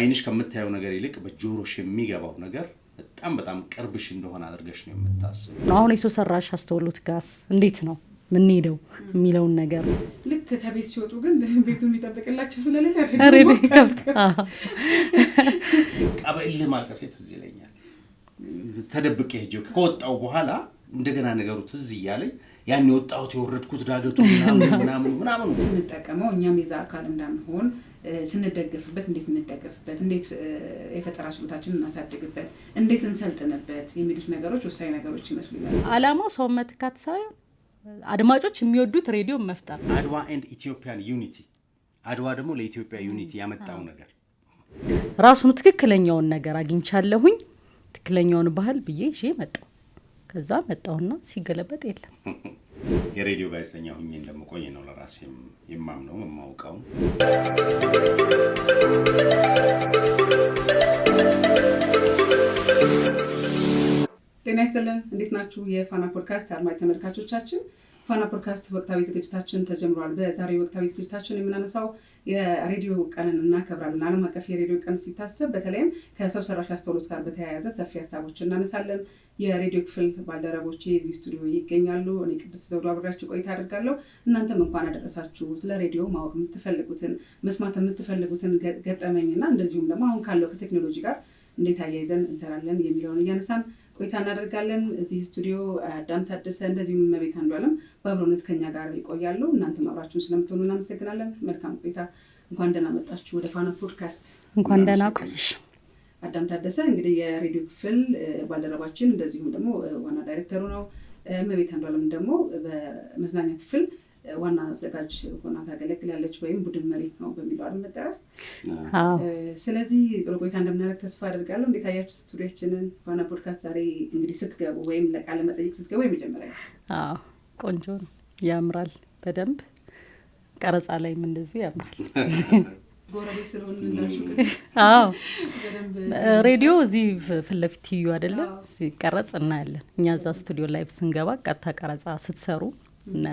በአይንሽ ከምታየው ነገር ይልቅ በጆሮሽ የሚገባው ነገር በጣም ቅርብሽ እንደሆነ አድርገሽ ነው የምታስበው። አሁን የሰው ሰራሽ አስተውሎት ጋስ እንዴት ነው ምን ሄደው የሚለውን ነገር ልክ ከቤት ሲወጡ ግን ቤቱን የሚጠብቅላቸው ስለሌለ ሬዲ ከብት ቀበል ማልቀስ ትዝ ይለኛል። ተደብቄ ሄጄ ከወጣው በኋላ እንደገና ነገሩ ትዝ ይያለኝ ያን የወጣሁት የወረድኩት ዳገቱ ምናምን ስንጠቀመው እኛም የዛ አካል እንዳንሆን ስንደገፍበት እንዴት የፈጠራ ችሎታችንን እናሳድግበት እንዴት እንሰልጥንበት የሚሉት ነገሮች ወሳኝ ነገሮች ይመስሉኛል። አላማው ሰው መትካት ሳይሆን አድማጮች የሚወዱት ሬዲዮ መፍጠር። አድዋ ኤንድ ኢትዮጵያን ዩኒቲ። አድዋ ደግሞ ለኢትዮጵያ ዩኒቲ ያመጣው ነገር ራሱን ትክክለኛውን ነገር አግኝቻለሁኝ ትክክለኛውን ባህል ብዬ እሺ መጣው። ከዛ መጣውና ሲገለበጥ የለም። የሬዲዮ ጋዜጠኛ ሆኜ እንደምቆይ ነው ለራሴም የማምነው የማውቀው። ጤና ይስጥልን፣ እንዴት ናችሁ? የፋና ፖድካስት አድማጭ ተመልካቾቻችን፣ ፋና ፖድካስት ወቅታዊ ዝግጅታችን ተጀምሯል። በዛሬው ወቅታዊ ዝግጅታችን የምናነሳው የሬዲዮ ቀንን እናከብራለን። ዓለም አቀፍ የሬዲዮ ቀን ሲታሰብ በተለይም ከሰው ሰራሽ አስተውሎት ጋር በተያያዘ ሰፊ ሀሳቦችን እናነሳለን። የሬዲዮ ክፍል ባልደረቦቼ እዚህ ስቱዲዮ ይገኛሉ። እኔ ቅድስት ዘውዱ አብራችሁ ቆይታ አደርጋለሁ። እናንተም እንኳን አደረሳችሁ። ስለ ሬዲዮ ማወቅ የምትፈልጉትን መስማት የምትፈልጉትን ገጠመኝና እንደዚሁም ደግሞ አሁን ካለው ከቴክኖሎጂ ጋር እንዴት አያይዘን እንሰራለን የሚለውን እያነሳን ቆይታ እናደርጋለን። እዚህ ስቱዲዮ አዳም ታደሰ እንደዚሁም መቤት አንዷለም በአብሮነት ከኛ ጋር ይቆያሉ። እናንተም አብራችሁን ስለምትሆኑ እናመሰግናለን። መልካም ቆይታ። እንኳን ደህና መጣችሁ ወደ ፋና ፖድካስት። እንኳን ደህና ቆይሽ። አዳም ታደሰ እንግዲህ የሬዲዮ ክፍል ባልደረባችን እንደዚሁም ደግሞ ዋና ዳይሬክተሩ ነው። መቤት አንዷለም ደግሞ በመዝናኛ ክፍል ዋና አዘጋጅ ሆና ታገለግላለች ወይም ቡድን መሪ ነው በሚለው አይደል መጠሪያ። ስለዚህ ጥሩ ቆይታ እንደምናደርግ ተስፋ አደርጋለሁ። እንዴት አያችሁ ስቱዲዮአችንን? ፋና ፖድካስት ዛሬ እንግዲህ ስትገቡ ወይም ለቃለ መጠይቅ ስትገቡ የመጀመሪያ ቆንጆ ነው፣ ያምራል። በደንብ ቀረጻ ላይም እንደዚሁ ያምራል። ጎረቤት ስለሆነ እንዳልሽው ሬዲዮ እዚህ ፊት ለፊት ትዩ አይደለም ሲቀረጽ እናያለን። እኛ እዛ ስቱዲዮ ላይቭ ስንገባ ቀጥታ ቀረጻ ስትሰሩ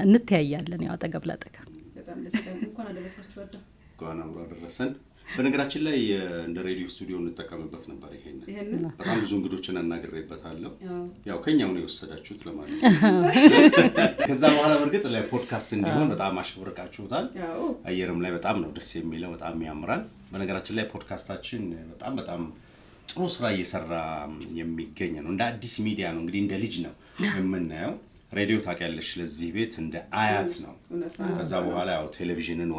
እንተያያለን። ያው አጠገብ ላጠገብ። በጣም ደስ ይላል። እንኳን አደረሳችሁ አዳ። እንኳን አብሮ አደረሰን። በነገራችን ላይ እንደ ሬዲዮ ስቱዲዮ እንጠቀምበት ነበር። ይሄን በጣም ብዙ እንግዶችን አናግሬበታለሁ። ያው ከኛው ነው የወሰዳችሁት ለማለት ነው። ከዛ በኋላ በርግጥ ለፖድካስት እንዲሆን በጣም አሽብርቃችሁታል። አየርም ላይ በጣም ነው ደስ የሚለው፣ በጣም ያምራል። በነገራችን ላይ ፖድካስታችን በጣም ጥሩ ስራ እየሰራ የሚገኝ ነው። እንደ አዲስ ሚዲያ ነው እንግዲህ እንደ ልጅ ነው የምናየው። ሬዲዮ ታውቂያለሽ ለዚህ ቤት እንደ አያት ነው። ከዛ በኋላ ያው ቴሌቪዥንን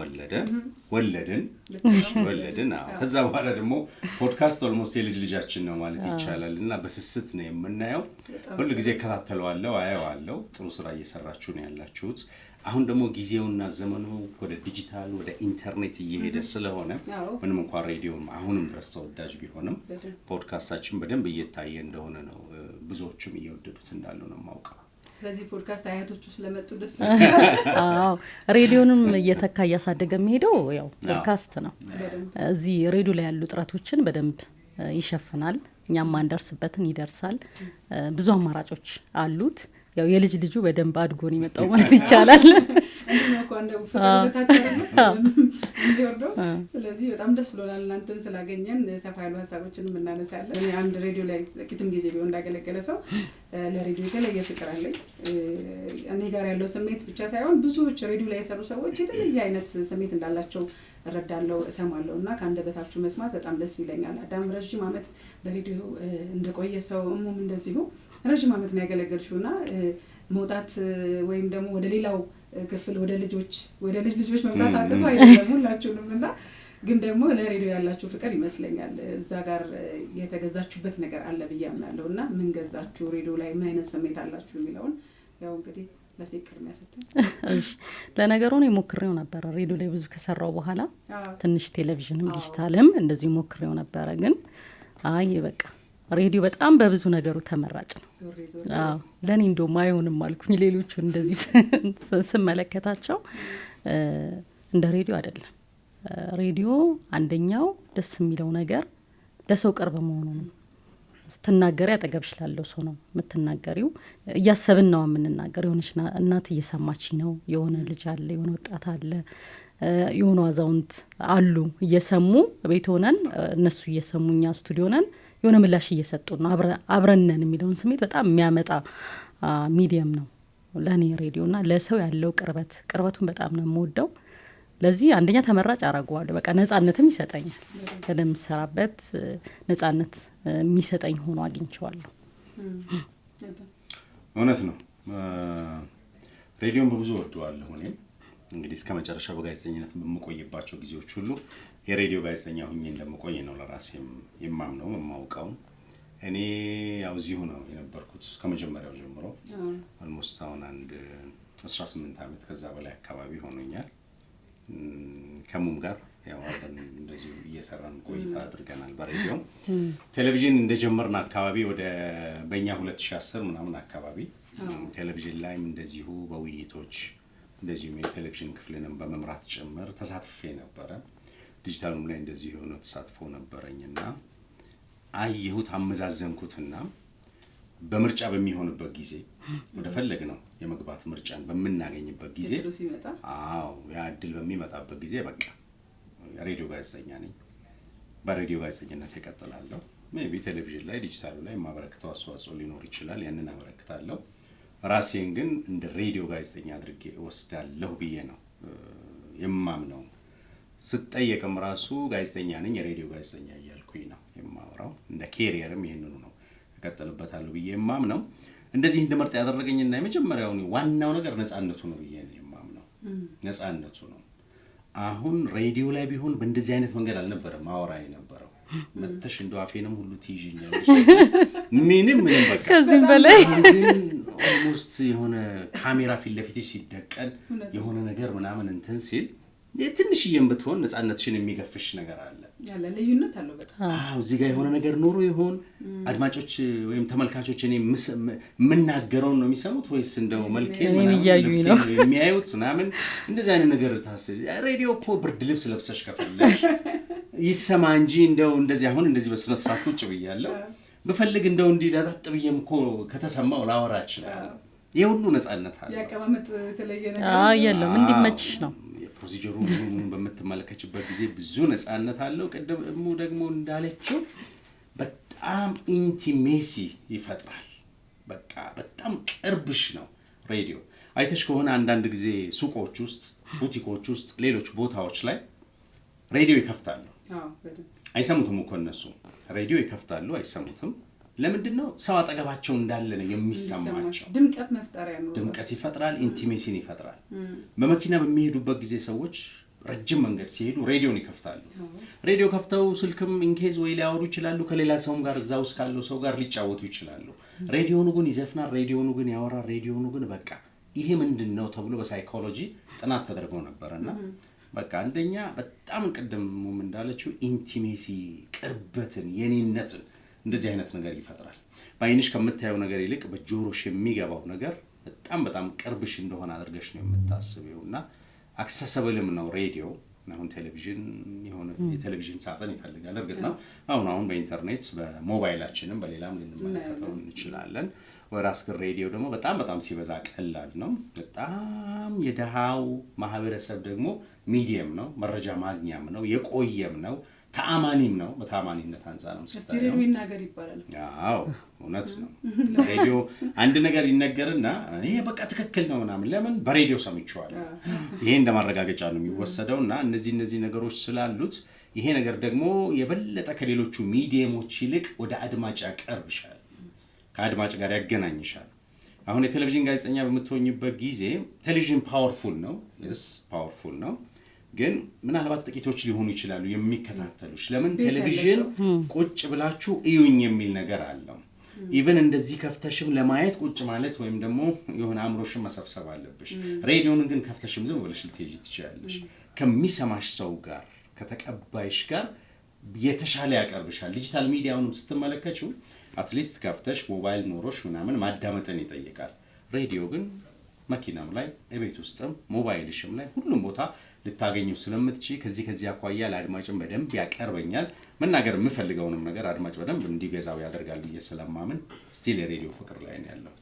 ወለድን። ከዛ በኋላ ደግሞ ፖድካስት ኦልሞስት የልጅ ልጃችን ነው ማለት ይቻላል እና በስስት ነው የምናየው። ሁሉ ጊዜ እከታተለዋለሁ፣ አየዋለሁ። ጥሩ ስራ እየሰራችሁ ነው ያላችሁት። አሁን ደግሞ ጊዜውና ዘመኑ ወደ ዲጂታል ወደ ኢንተርኔት እየሄደ ስለሆነ ምንም እንኳን ሬዲዮ አሁንም ድረስ ተወዳጅ ቢሆንም ፖድካስታችን በደንብ እየታየ እንደሆነ ነው፣ ብዙዎችም እየወደዱት እንዳሉ ነው የማውቀው። ስለዚህ ፖድካስት አያቶቹ ስለመጡ ደስ አዎ ሬዲዮንም እየተካ እያሳደገ የሚሄደው ያው ፖድካስት ነው። እዚህ ሬዲዮ ላይ ያሉ ጥረቶችን በደንብ ይሸፍናል። እኛም ማንደርስበትን ይደርሳል። ብዙ አማራጮች አሉት። ያው የልጅ ልጁ በደንብ አድጎን ይመጣው ማለት ይቻላል። ስለዚህ በጣም ደስ ብሎናል እናንተን ስላገኘን። ሰፋ ያሉ ሀሳቦችንም እናነሳለን። እኔ አንድ ሬዲዮ ላይ ጥቂትም ጊዜ ቢሆን እንዳገለገለ ሰው ለሬዲዮ የተለየ ፍቅር አለኝ። እኔ ጋር ያለው ስሜት ብቻ ሳይሆን ብዙዎች ሬዲዮ ላይ የሰሩ ሰዎች የተለየ አይነት ስሜት እንዳላቸው እረዳለሁ፣ እሰማለሁ እና ከአንደበታችሁ መስማት በጣም ደስ ይለኛል። አዳም ረጅም ዓመት በሬዲዮ እንደቆየ ሰው እሙም እንደዚሁ ረጅም ዓመት ነው ያገለገልሽውና መውጣት ወይም ደግሞ ወደ ሌላው ክፍል ወደ ልጅ ልጆች መምጣት አጥቶ አይደለም ሁላችሁንም እና ግን ደግሞ ለሬዲዮ ያላችሁ ፍቅር ይመስለኛል እዛ ጋር የተገዛችሁበት ነገር አለ ብዬ አምናለሁ። እና ምን ገዛችሁ ሬዲዮ ላይ ምን አይነት ስሜት አላችሁ የሚለውን ያው እንግዲህ ለሴክር የሚያሰጠን። እሺ ለነገሩ ነው ሞክሬው ነበር ሬዲዮ ላይ ብዙ ከሰራው በኋላ ትንሽ ቴሌቪዥንም ዲጂታልም እንደዚህ ሞክሬው ነበር። ግን አይ በቃ ሬዲዮ በጣም በብዙ ነገሩ ተመራጭ ነው። ለኔ እንደውም አይሆንም አልኩኝ። ሌሎቹ እንደዚህ ስመለከታቸው እንደ ሬዲዮ አይደለም። ሬዲዮ አንደኛው ደስ የሚለው ነገር ለሰው ቅርብ መሆኑ ነው። ስትናገሪ አጠገብሽ ላለው ሰው ነው የምትናገሪው። እያሰብን ነው የምንናገር። የሆነች እናት እየሰማች ነው፣ የሆነ ልጅ አለ፣ የሆነ ወጣት አለ የሆኑ አዛውንት አሉ እየሰሙ ቤት ሆነን እነሱ እየሰሙኛ ስቱዲዮ ነን የሆነ ምላሽ እየሰጡ ነው አብረነን የሚለውን ስሜት በጣም የሚያመጣ ሚዲየም ነው ለኔ ሬዲዮና ለሰው ያለው ቅርበቱን በጣም ነው የምወደው ለዚህ አንደኛ ተመራጭ አረጋዋለሁ በቃ ነጻነትም ይሰጠኛል ለምሰራበት ነጻነት የሚሰጠኝ ሆኖ አግኝቼዋለሁ እውነት ነው ሬዲዮን በብዙ ወደዋለሁ እኔም እንግዲህ እስከ መጨረሻው በጋዜጠኝነት በመቆየባቸው ጊዜዎች ሁሉ የሬዲዮ ጋዜጠኛ ሆኜ እንደምቆይ ነው ለራሴም የማምነው የማውቀው እኔ ያው እዚሁ ነው የነበርኩት ከመጀመሪያው ጀምሮ almost አሁን አንድ 18 አመት ከዛ በላይ አካባቢ ሆኖኛል ከሙም ጋር ያው እንደዚህ እየሰራን ቆይታ አድርገናል በሬዲዮ ቴሌቪዥን እንደጀመርና አካባቢ ወደ በእኛ 2010 ምናምን አካባቢ ቴሌቪዥን ላይም እንደዚሁ በውይይቶች እንደዚህ የቴሌቪዥን ክፍልንም በመምራት ጭምር ተሳትፌ ነበር ዲጂታሉም ላይ እንደዚህ የሆነ ተሳትፎ ነበረኝና አየሁት አመዛዘንኩትና በምርጫ በሚሆንበት ጊዜ ወደ ፈለግነው የመግባት ምርጫን በመናገኝበት ጊዜ ያ እድል በሚመጣበት ጊዜ በቃ ሬዲዮ ጋዜጠኛ ነኝ በሬዲዮ ጋዜጠኝነት እቀጥላለሁ ሜቢ ቴሌቪዥን ላይ ዲጂታሉ ላይ ማበረክተው አስተዋጽኦ ሊኖር ይችላል ያንን አበረክታለሁ ራሴን ግን እንደ ሬዲዮ ጋዜጠኛ አድርጌ ወስዳለሁ ብዬ ነው የማምነው ስጠየቅም ራሱ ጋዜጠኛ ነኝ የሬዲዮ ጋዜጠኛ እያልኩኝ ነው የማወራው እንደ ኬሪየርም ይሄንኑ ነው እቀጥልበታለሁ ብዬ የማምነው እንደዚህ እንደመርጥ ያደረገኝና የመጀመሪያው ዋናው ነገር ነጻነቱ ነው ብዬ ነው የማምነው ነጻነቱ ነው አሁን ሬዲዮ ላይ ቢሆን በእንደዚህ አይነት መንገድ አልነበረም አወራ የነበረው መተሽ እንደው አፌንም ሁሉ ትይዥኛለሽ ምንም በቃ ከዚህም በላይ almost የሆነ ካሜራ ፊት ለፊት ሲደቀን የሆነ ነገር ምናምን እንትን ሲል የትንሽዬም ብትሆን ነጻነትሽን የሚገፍሽ ነገር አለ ያለ ልዩነት አለው በጣም እዚህ ጋር የሆነ ነገር ኖሮ ይሆን አድማጮች ወይም ተመልካቾች እኔ ምናገረው ነው የሚሰሙት ወይስ እንደው መልኬን ምናምን የሚያዩት ምናምን እንደዚህ አይነት ነገር ታስብ ሬዲዮ እኮ ብርድ ልብስ ለብሰሽ ከፈለሽ ይሰማ እንጂ እንደው እንደዚህ አሁን እንደዚህ በስነ ስርዓት ቁጭ ብያለሁ በፈልግ እንደው እንዲዳጣጥ ብዬም እኮ ከተሰማው ላወራ ይችላል የሁሉ ነጻነት አለ ያቀማመጥ ተለየ ነገር የለም እንዲመችሽ ነው ፕሮሲጀሩ ምን በመተመለከችበት ጊዜ ብዙ ነጻነት አለው ቀደም ደግሞ እንዳለችው በጣም ኢንቲሜሲ ይፈጥራል በቃ በጣም ቅርብሽ ነው ሬዲዮ አይተሽ ከሆነ አንዳንድ ጊዜ ሱቆች ውስጥ ቡቲኮች ውስጥ ሌሎች ቦታዎች ላይ ሬዲዮ ይከፍታሉ አይሰሙትም እኮ እነሱ ሬዲዮ ይከፍታሉ አይሰሙትም ለምንድነው ሰው አጠገባቸው እንዳለ ነው የሚሰማቸው ድምቀት መፍጠሪያ ነው ድምቀት ይፈጥራል ኢንቲሜሲን ይፈጥራል በመኪና በሚሄዱበት ጊዜ ሰዎች ረጅም መንገድ ሲሄዱ ሬዲዮን ይከፍታሉ ሬዲዮ ከፍተው ስልክም ኢንኬዝ ወይ ሊያወሩ ይችላሉ ከሌላ ሰውም ጋር እዛው ካለው ሰው ጋር ሊጫወቱ ይችላሉ ሬዲዮኑ ግን ይዘፍናል ሬዲዮኑ ግን ያወራል ሬዲዮኑ ግን በቃ ይሄ ምንድነው ተብሎ በሳይኮሎጂ ጥናት ተደርጎ ነበርና በቃ አንደኛ በጣም ቀደምም እንዳለችው ኢንቲሜሲ ቅርበትን የኔነትን እንደዚህ አይነት ነገር ይፈጥራል ባይንሽ ከምታየው ነገር ይልቅ በጆሮሽ የሚገባው ነገር በጣም ቅርብሽ እንደሆነ አድርገሽ ነው የምታስበውና አክሰሰብልም ነው ሬዲዮ አሁን ቴሌቪዥን የሆነ የቴሌቪዥን ሳጥን ይፈልጋል እርግጥ ነው አሁን በኢንተርኔት በሞባይላችንም በሌላም ልንመለከተው እንችላለን ወራስ ግን ሬዲዮ ደግሞ በጣም ሲበዛ ቀላል ነው በጣም የደሃው ማህበረሰብ ደግሞ ሚዲየም ነው መረጃ ማግኛም ነው የቆየም ነው ተአማኒም ነው በተአማኒነት አንፃር ነው ሬዲዮ ይናገር ይባላል አዎ እውነት ነው ሬዲዮ አንድ ነገር ይነገርና ይሄ በቃ ትክክል ነው ምናምን ለምን በሬዲዮ ሰምቼዋለሁ ይሄ እንደማረጋገጫ ነው የሚወሰደውና እነዚህ ነገሮች ስላሉት ይሄ ነገር ደግሞ የበለጠ ከሌሎቹ ሚዲየሞች ይልቅ ወደ አድማጭ ያቀርብሻል ከአድማጭ ጋር ያገናኝሻል አሁን የቴሌቪዥን ጋዜጠኛ በመተወኝበት ጊዜ ቴሌቪዥን ፓወርፉል ነው ፓወርፉል ነው ግን ምናልባት ጥቂቶች ሊሆኑ ይችላሉ የሚከታተሉሽ ለምን ቴሌቪዥን ቁጭ ብላችሁ እዩኝ የሚል ነገር አለው ኢቭን እንደዚህ ከፍተሽም ለማየት ቁጭ ማለት ወይም ደግሞ የሆነ አምሮሽም መሰብሰብ አለብሽ ሬዲዮን ግን ከፍተሽም ዝም ብለሽ ልትሄጂ ትችያለሽ ከሚሰማሽ ሰው ጋር ከተቀባይሽ ጋር የተሻለ ያቀርብሻል ዲጂታል ሚዲያውንም ስትመለከቺው አትሊስት ከፍተሽ ሞባይል ኖሮሽ ምናምን ማዳመጥን ይጠይቃል ሬዲዮ ግን መኪናም ላይ እቤት ውስጥም ሞባይልሽም ላይ ሁሉም ቦታ ልታገኙ ስለምትችይ ከዚህ አኳያ ለአድማጭም በደንብ ያቀርበኛል መናገር የምፈልገውንም ነገር አድማጭ በደንብ እንዲገዛው ያደርጋል ብዬ ስለማምን ስቲል የሬዲዮ ፍቅር ላይ ነው ያለው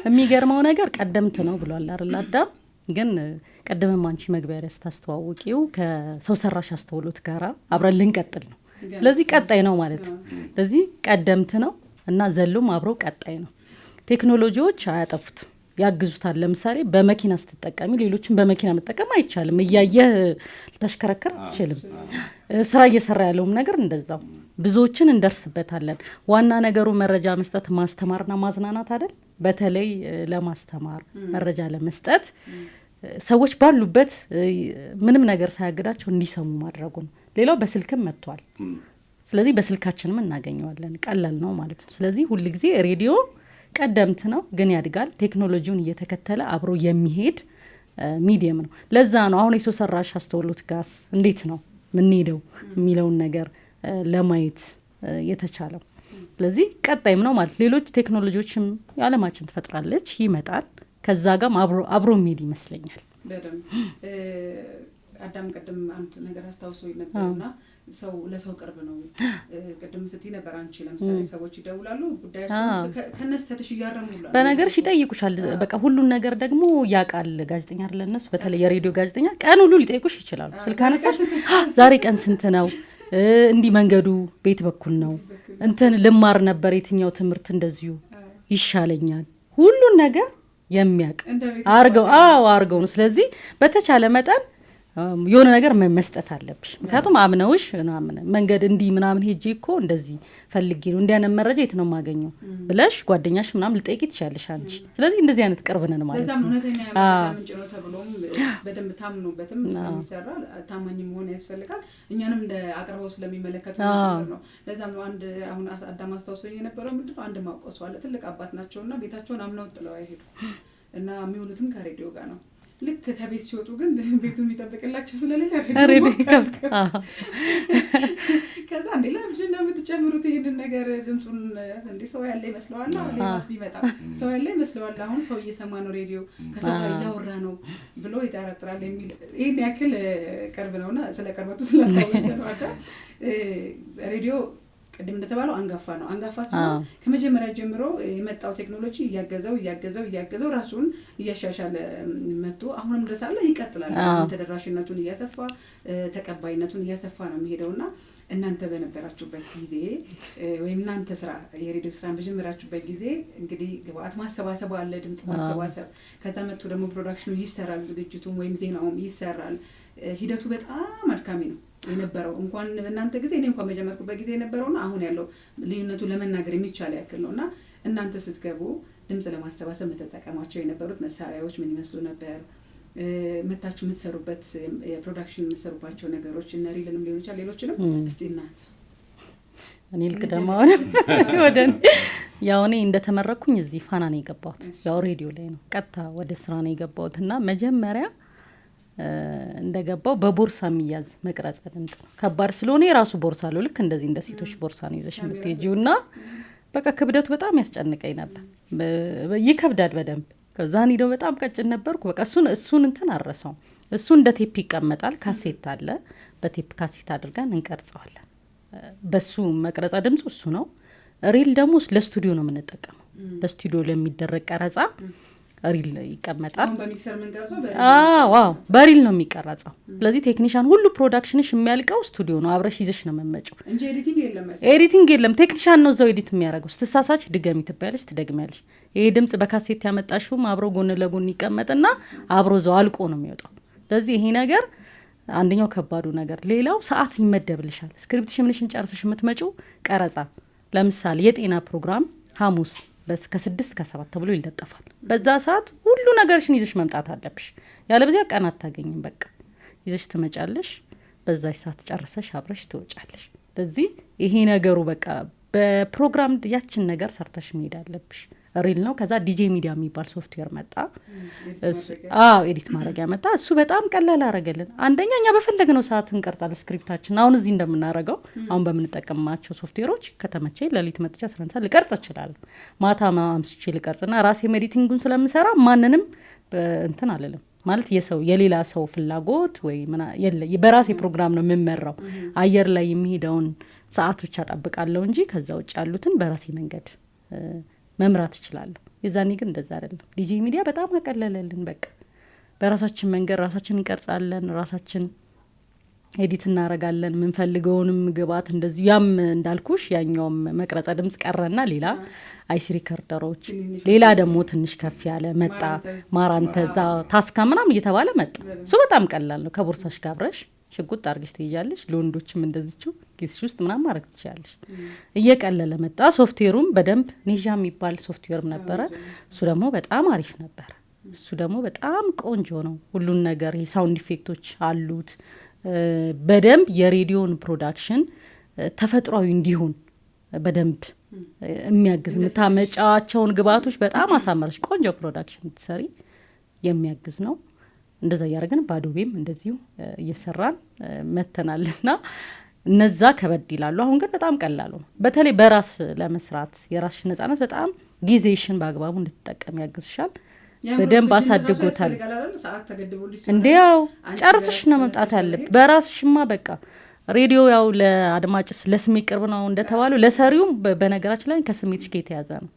የሚገርመው ነገር ቀደምት ነው ብሏል አይደል አዳም ግን ቀደም አንቺ መግቢያ ላይ ስታስተዋውቂው ከሰው ሰራሽ አስተውሎት ጋራ አብረን ልንቀጥል ነው። ስለዚህ ቀጣይ ነው ማለት ነው። ስለዚህ ቀደምት ነው እና ዘሎም አብሮ ቀጣይ ነው። ቴክኖሎጂዎች አያጠፉትም፣ ያግዙታል። ለምሳሌ በመኪና ስትጠቀሚ ሌሎችን በመኪና መጠቀም አይቻልም። እያየህ ልታሽከረከር አትችልም። ስራ እየሰራ ያለውም ነገር እንደዛው ብዙዎችን እንደርስበታለን። ዋና ነገሩ መረጃ መስጠት፣ ማስተማርና ማዝናናት አይደል? በተለይ ለማስተማር መረጃ ለመስጠት ሰዎች ባሉበት ምንም ነገር ሳያግዳቸው እንዲሰሙ ማድረጉ ነው። ሌላው በስልክም መጥቷል። ስለዚህ በስልካችንም እናገኘዋለን። ቀላል ነው ማለት ነው። ስለዚህ ሁል ጊዜ ሬዲዮ ቀደምት ነው ግን ያድጋል። ቴክኖሎጂውን እየተከተለ አብሮ የሚሄድ ሚዲየም ነው። ለዛ ነው አሁን የሰው ሰራሽ አስተውሎት ጋር እንዴት ነው ምንሄደው የሚለውን ነገር ለማየት የተቻለው። ስለዚህ ቀጣይም ነው ማለት ሌሎች ቴክኖሎጂዎችም የዓለማችን ትፈጥራለች፣ ይመጣል። ከዛ ጋርም አብሮ የሚሄድ ይመስለኛል። በደም አዳም ቀደም አንድ ነገር አስታውሶኝ ነበርና ሰው ለሰው ቅርብ ነው። ቀደም ስትይ ነበር አንቺ ለምሳሌ ሰዎች ይደውላሉ ጉዳያቸውን ከነስተሽ ያረሙላሉ። በነገርሽ ይጠይቁሻል። በቃ ሁሉን ነገር ደግሞ ያውቃል ጋዜጠኛ አይደል? እነሱ በተለይ የሬዲዮ ጋዜጠኛ ቀን ሁሉ ሊጠይቁሽ ይችላሉ። ስልክ አነሳሽ፣ ዛሬ ቀን ስንት ነው? እንዲህ መንገዱ ቤት በኩል ነው፣ እንትን ልማር ነበር የትኛው ትምህርት እንደዚሁ ይሻለኛል። ሁሉን ነገር የሚያውቅ አርገው ነው። ስለዚህ በተቻለ መጠን የሆነ ነገር መስጠት አለብሽ። ምክንያቱም አምነውሽ መንገድ እንዲህ ምናምን ሄጄ እኮ እንደዚህ ፈልጌ ነው እንዲያነ መረጃ የት ነው የማገኘው ብለሽ ጓደኛሽ ምናምን ልጠይቂ ትችያለሽ አንቺ። ስለዚህ እንደዚህ አይነት ቅርብ ነን ማለት ነው። ለዛም እውነተኛ ምንጭ ነው ተብሎም በደንብ ታምኑበትም ስለሚሰራ ታማኝ መሆን ያስፈልጋል። እኛንም እንደ አቅርበው ስለሚመለከቱ ነው። ለዛም ነው አንድ አሁን አዳም አስታውሶኝ የነበረው ምንድነው አንድ ማውቀሱ አለ። ትልቅ አባት ናቸውና ቤታቸውን አምነው ጥለው አይሄዱ እና የሚውሉትም ከሬዲዮ ጋር ነው። ልክ ከቤት ሲወጡ ግን ቤቱ የሚጠብቅላቸው ስለሌለ ሬዲዮ ከፍታ ከዛ እንዴ ለምንድን ነው የምትጨምሩት ይሄንን ነገር? ድምጹን እንዴ ሰው ያለ ይመስለዋል። ሌላስ ቢመጣ ሰው ያለ ይመስለዋል። አሁን ሰው እየሰማ ነው፣ ሬዲዮ ከሰው ጋር እያወራ ነው ብሎ ይጠረጥራል የሚል ይሄን ያክል ቅርብ ነውና ስለ ቅርበቱ ስላስታወሰ ነው። ሬዲዮ ቅድም እንደተባለው አንጋፋ ነው። አንጋፋ ሲሆን ከመጀመሪያ ጀምሮ የመጣው ቴክኖሎጂ እያገዘው ራሱን እያሻሻለ መጥቶ አሁንም ድረስ አለ፣ ይቀጥላል። ተደራሽነቱን እያሰፋ ተቀባይነቱን እያሰፋ ነው የሚሄደውና እናንተ በነበራችሁበት ጊዜ ወይም እናንተ የሬዲዮ ስራን በጀመራችሁበት ጊዜ እንግዲህ ግብአት ማሰባሰብ አለ፣ ድምጽ ማሰባሰብ፣ ከዛ መጥቶ ደግሞ ፕሮዳክሽኑ ይሰራል፣ ዝግጅቱም ወይም ዜናውም ይሰራል። ሂደቱ በጣም አድካሚ ነው የነበረው። እንኳን እናንተ ጊዜ እኔ እንኳን በጀመርኩበት ጊዜ የነበረውና አሁን ያለው ልዩነቱ ለመናገር የሚቻል ያክል ነውና እናንተ ስትገቡ ድምጽ ለማሰባሰብ የምትጠቀሟቸው የነበሩት መሳሪያዎች ምን ይመስሉ ነበር? መታችሁ የምትሰሩበት የፕሮዳክሽን የምትሰሩባቸው ነገሮች እና ሪልንም ሊሆን ይችላል ሌሎችንም እስቲ እናንሳ። እኔ ልቅደማው ወደን ያው እኔ እንደተመረኩኝ እዚህ ፋና ነው የገባሁት። ያው ሬዲዮ ላይ ነው ቀጥታ ወደ ስራ ነው የገባሁትና መጀመሪያ እንደገባው በቦርሳ የሚያዝ መቅረጽ ድምጽ ነው። ከባድ ስለሆነ የራሱ ቦርሳ አለው። ልክ እንደዚህ እንደ ሴቶች ቦርሳ ነው ይዘሽ የምትሄጂውና በቃ ክብደቱ በጣም ያስጨንቀኝ ነበር። ይከብዳል በደንብ። ከዛ እኔ ደግሞ በጣም ቀጭን ነበርኩ። በቃ እሱን እንትን አረሰው። እሱ እንደ ቴፕ ይቀመጣል። ካሴት አለ። በቴፕ ካሴት አድርገን እንቀርጸዋለን። በሱ መቅረጻ ድምጽ እሱ ነው። ሪል ደግሞ ለስቱዲዮ ነው የምንጠቀመው። ለስቱዲዮ ለሚደረግ ቀረጻ ሪል ይቀመጣል። በሪል ነው የሚቀረጸው። ስለዚህ ቴክኒሻን ሁሉ ፕሮዳክሽንሽ የሚያልቀው ስቱዲዮ ነው። አብረሽ ይዘሽ ነው የምትመጪው እንጂ ኤዲቲንግ የለም። ቴክኒሻን ነው እዛው ኤዲት የሚያደርገው። ስትሳሳች ድገሚ ትባያለሽ፣ ትደግሚያለሽ። ይሄ ድምጽ በካሴት ያመጣሽውም አብሮ ጎን ለጎን ይቀመጥና አብሮ እዛው አልቆ ነው የሚወጣው። ስለዚህ ይሄ ነገር አንደኛው ከባዱ ነገር። ሌላው ሰዓት ይመደብልሻል። ስክሪፕትሽ ምንሽን ጨርሰሽ የምትመጪው ቀረጻ ለምሳሌ የጤና ፕሮግራም ሐሙስ ከ6 እስከ 7 ተብሎ ይለጠፋል። በዛ ሰዓት ሁሉ ነገርሽን ይዘሽ መምጣት አለብሽ። ያለበዚያ ቀን አታገኝም። በቃ ይዘሽ ትመጫለሽ። በዛሽ ሰዓት ጨርሰሽ አብረሽ ትወጫለሽ። ስለዚህ ይሄ ነገሩ በቃ በፕሮግራም ያችን ነገር ሰርተሽ መሄድ አለብሽ። ሪል ነው። ከዛ ዲጄ ሚዲያ የሚባል ሶፍትዌር መጣ። ኤዲት ማድረጊያ መጣ። እሱ በጣም ቀላል አረገልን። አንደኛ እኛ በፈለግነው ሰዓት እንቀርጻለን ስክሪፕታችን። አሁን እዚህ እንደምናረገው አሁን በምንጠቀማቸው ሶፍትዌሮች ከተመቼ ለሊት መጥቻ 11 ሰዓት ልቀርጽ እችላለሁ። ማታ አምስቼ ልቀርጽና ራሴ ኤዲቲንጉን ስለምሰራ ማንንም እንትን አለለም ማለት የሌላ ሰው ፍላጎት ወይ በራሴ ፕሮግራም ነው የምመራው። አየር ላይ የሚሄደውን ሰዓት ብቻ ጠብቃለሁ እንጂ ከዛ ውጭ ያሉትን በራሴ መንገድ መምራት እችላለሁ። የዛኔ ግን እንደዛ አይደለም። ዲጂ ሚዲያ በጣም አቀለለልን። በቃ በራሳችን መንገድ ራሳችን እንቀርጻለን፣ ራሳችን ኤዲት እናረጋለን። ምንፈልገውንም ግባት እንደዚህ ያም እንዳልኩሽ ያኛውም መቅረጸ ድምጽ ቀረና ሌላ አይሲ ሪከርደሮች፣ ሌላ ደግሞ ትንሽ ከፍ ያለ መጣ ማራንተዛ ታስካ ምናምን እየተባለ መጣ። እሱ በጣም ቀላል ነው። ከቦርሳሽ ጋብረሽ ሽጉጥ አርገሽ ትይዣለሽ። ለወንዶችም እንደዚቹ ኪስሽ ውስጥ ምናምን ማድረግ ትችላለሽ። እየቀለለ መጣ። ሶፍትዌሩም በደንብ ኒዣ የሚባል ሶፍትዌርም ነበረ። እሱ ደግሞ በጣም አሪፍ ነበር። እሱ ደግሞ በጣም ቆንጆ ነው። ሁሉን ነገር የሳውንድ ኢፌክቶች አሉት። በደንብ የሬዲዮን ፕሮዳክሽን ተፈጥሯዊ እንዲሆን በደንብ የሚያግዝ የምታመጫቸውን ግብአቶች በጣም አሳመረች ቆንጆ ፕሮዳክሽን ትሰሪ የሚያግዝ ነው። እንደዛ እያደረግን በአዶቤም እንደዚሁ እየሰራን መተናልና እነዛ ከበድ ይላሉ። አሁን ግን በጣም ቀላሉ ነው። በተለይ በራስ ለመስራት የራስሽ ነጻነት በጣም ጊዜሽን በአግባቡ እንድትጠቀም ያግዝሻል። በደንብ አሳድጎታል። እንዲያው ጨርስሽ ነው መምጣት ያለብሽ በራስሽማ። በቃ ሬዲዮ ያው ለአድማጭስ ለስሜት ቅርብ ነው እንደተባለው ለሰሪውም በነገራችን ላይ ከስሜትሽ ጋር የተያዘ ነው።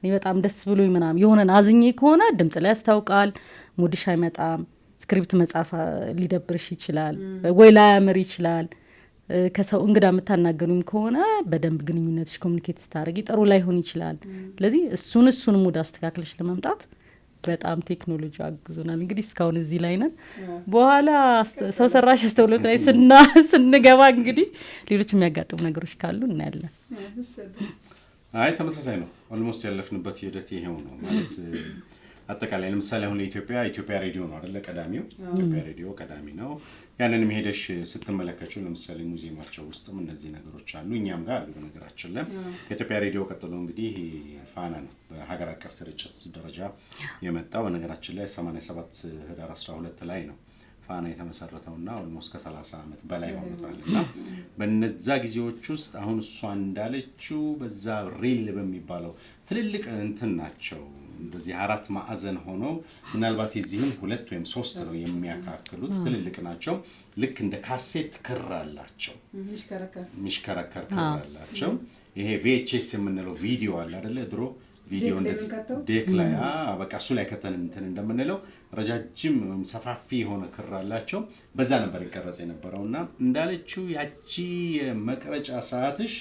እኔ በጣም ደስ ብሎኝ ምናምን የሆነን አዝኜ ከሆነ ድምጽ ላይ ያስታውቃል። ሙድሽ አይመጣም። ስክሪፕት መጻፍ ሊደብርሽ ይችላል ወይ ላያምር ይችላል። ከሰው እንግዳ የምታናገሩም ከሆነ በደንብ ግንኙነትሽ ኮሚኒኬት ስታደርጊ ጥሩ ላይሆን ይችላል። ስለዚህ እሱን ሙድ አስተካክለሽ ለመምጣት በጣም ቴክኖሎጂ አግዞናል። እንግዲህ እስካሁን እዚህ ላይ ነን። በኋላ ሰው ሰራሽ አስተውሎት ላይ ስንገባ እንግዲህ ሌሎች የሚያጋጥሙ ነገሮች ካሉ እናያለን። አይ ተመሳሳይ ነው። ኦልሞስት ያለፍንበት ሂደት ይሄው ነው ማለት አጠቃላይ ለምሳሌ አሁን ኢትዮጵያ ሬዲዮ ነው አይደለ ቀዳሚው። ኢትዮጵያ ሬዲዮ ቀዳሚ ነው። ያንንም ሄደሽ ስትመለከቹው ለምሳሌ ሙዚየማቸው ውስጥም እነዚህ ነገሮች አሉ፣ እኛም ጋር አሉ። በነገራችን ላይ ኢትዮጵያ ሬዲዮ ቀጥሎ እንግዲህ ፋና ነው በሀገር አቀፍ ስርጭት ደረጃ የመጣው። በነገራችን ላይ 87 ህዳር 12 ላይ ነው ፋና የተመሰረተውና ኦልሞስት ከ30 ዓመት በላይ ሆኖታልና በነዛ ጊዜዎች ውስጥ አሁን እሷ እንዳለችው በዛ ሬል በሚባለው ትልልቅ እንትን ናቸው እንደዚህ አራት ማዕዘን ሆነው ምናልባት የዚህን 2 ወይም 3 ነው የሚያካክሉት ትልልቅ ናቸው። ልክ እንደ ካሴት ክር አላቸው ሚሽከረከር ክር አላቸው። ይሄ VHS የምንለው ቪዲዮ አለ አይደለ? ድሮ ቪዲዮ እንደዚህ ዴክ ላይ በቃ እሱ ላይ ከተን እንትን እንደምንለው ረጃጅም ወይም ሰፋፊ የሆነ ክር አላቸው። በዛ ነበር ይቀረጽ የነበረውና እንዳለችው ያቺ መቅረጫ ሰዓትሽ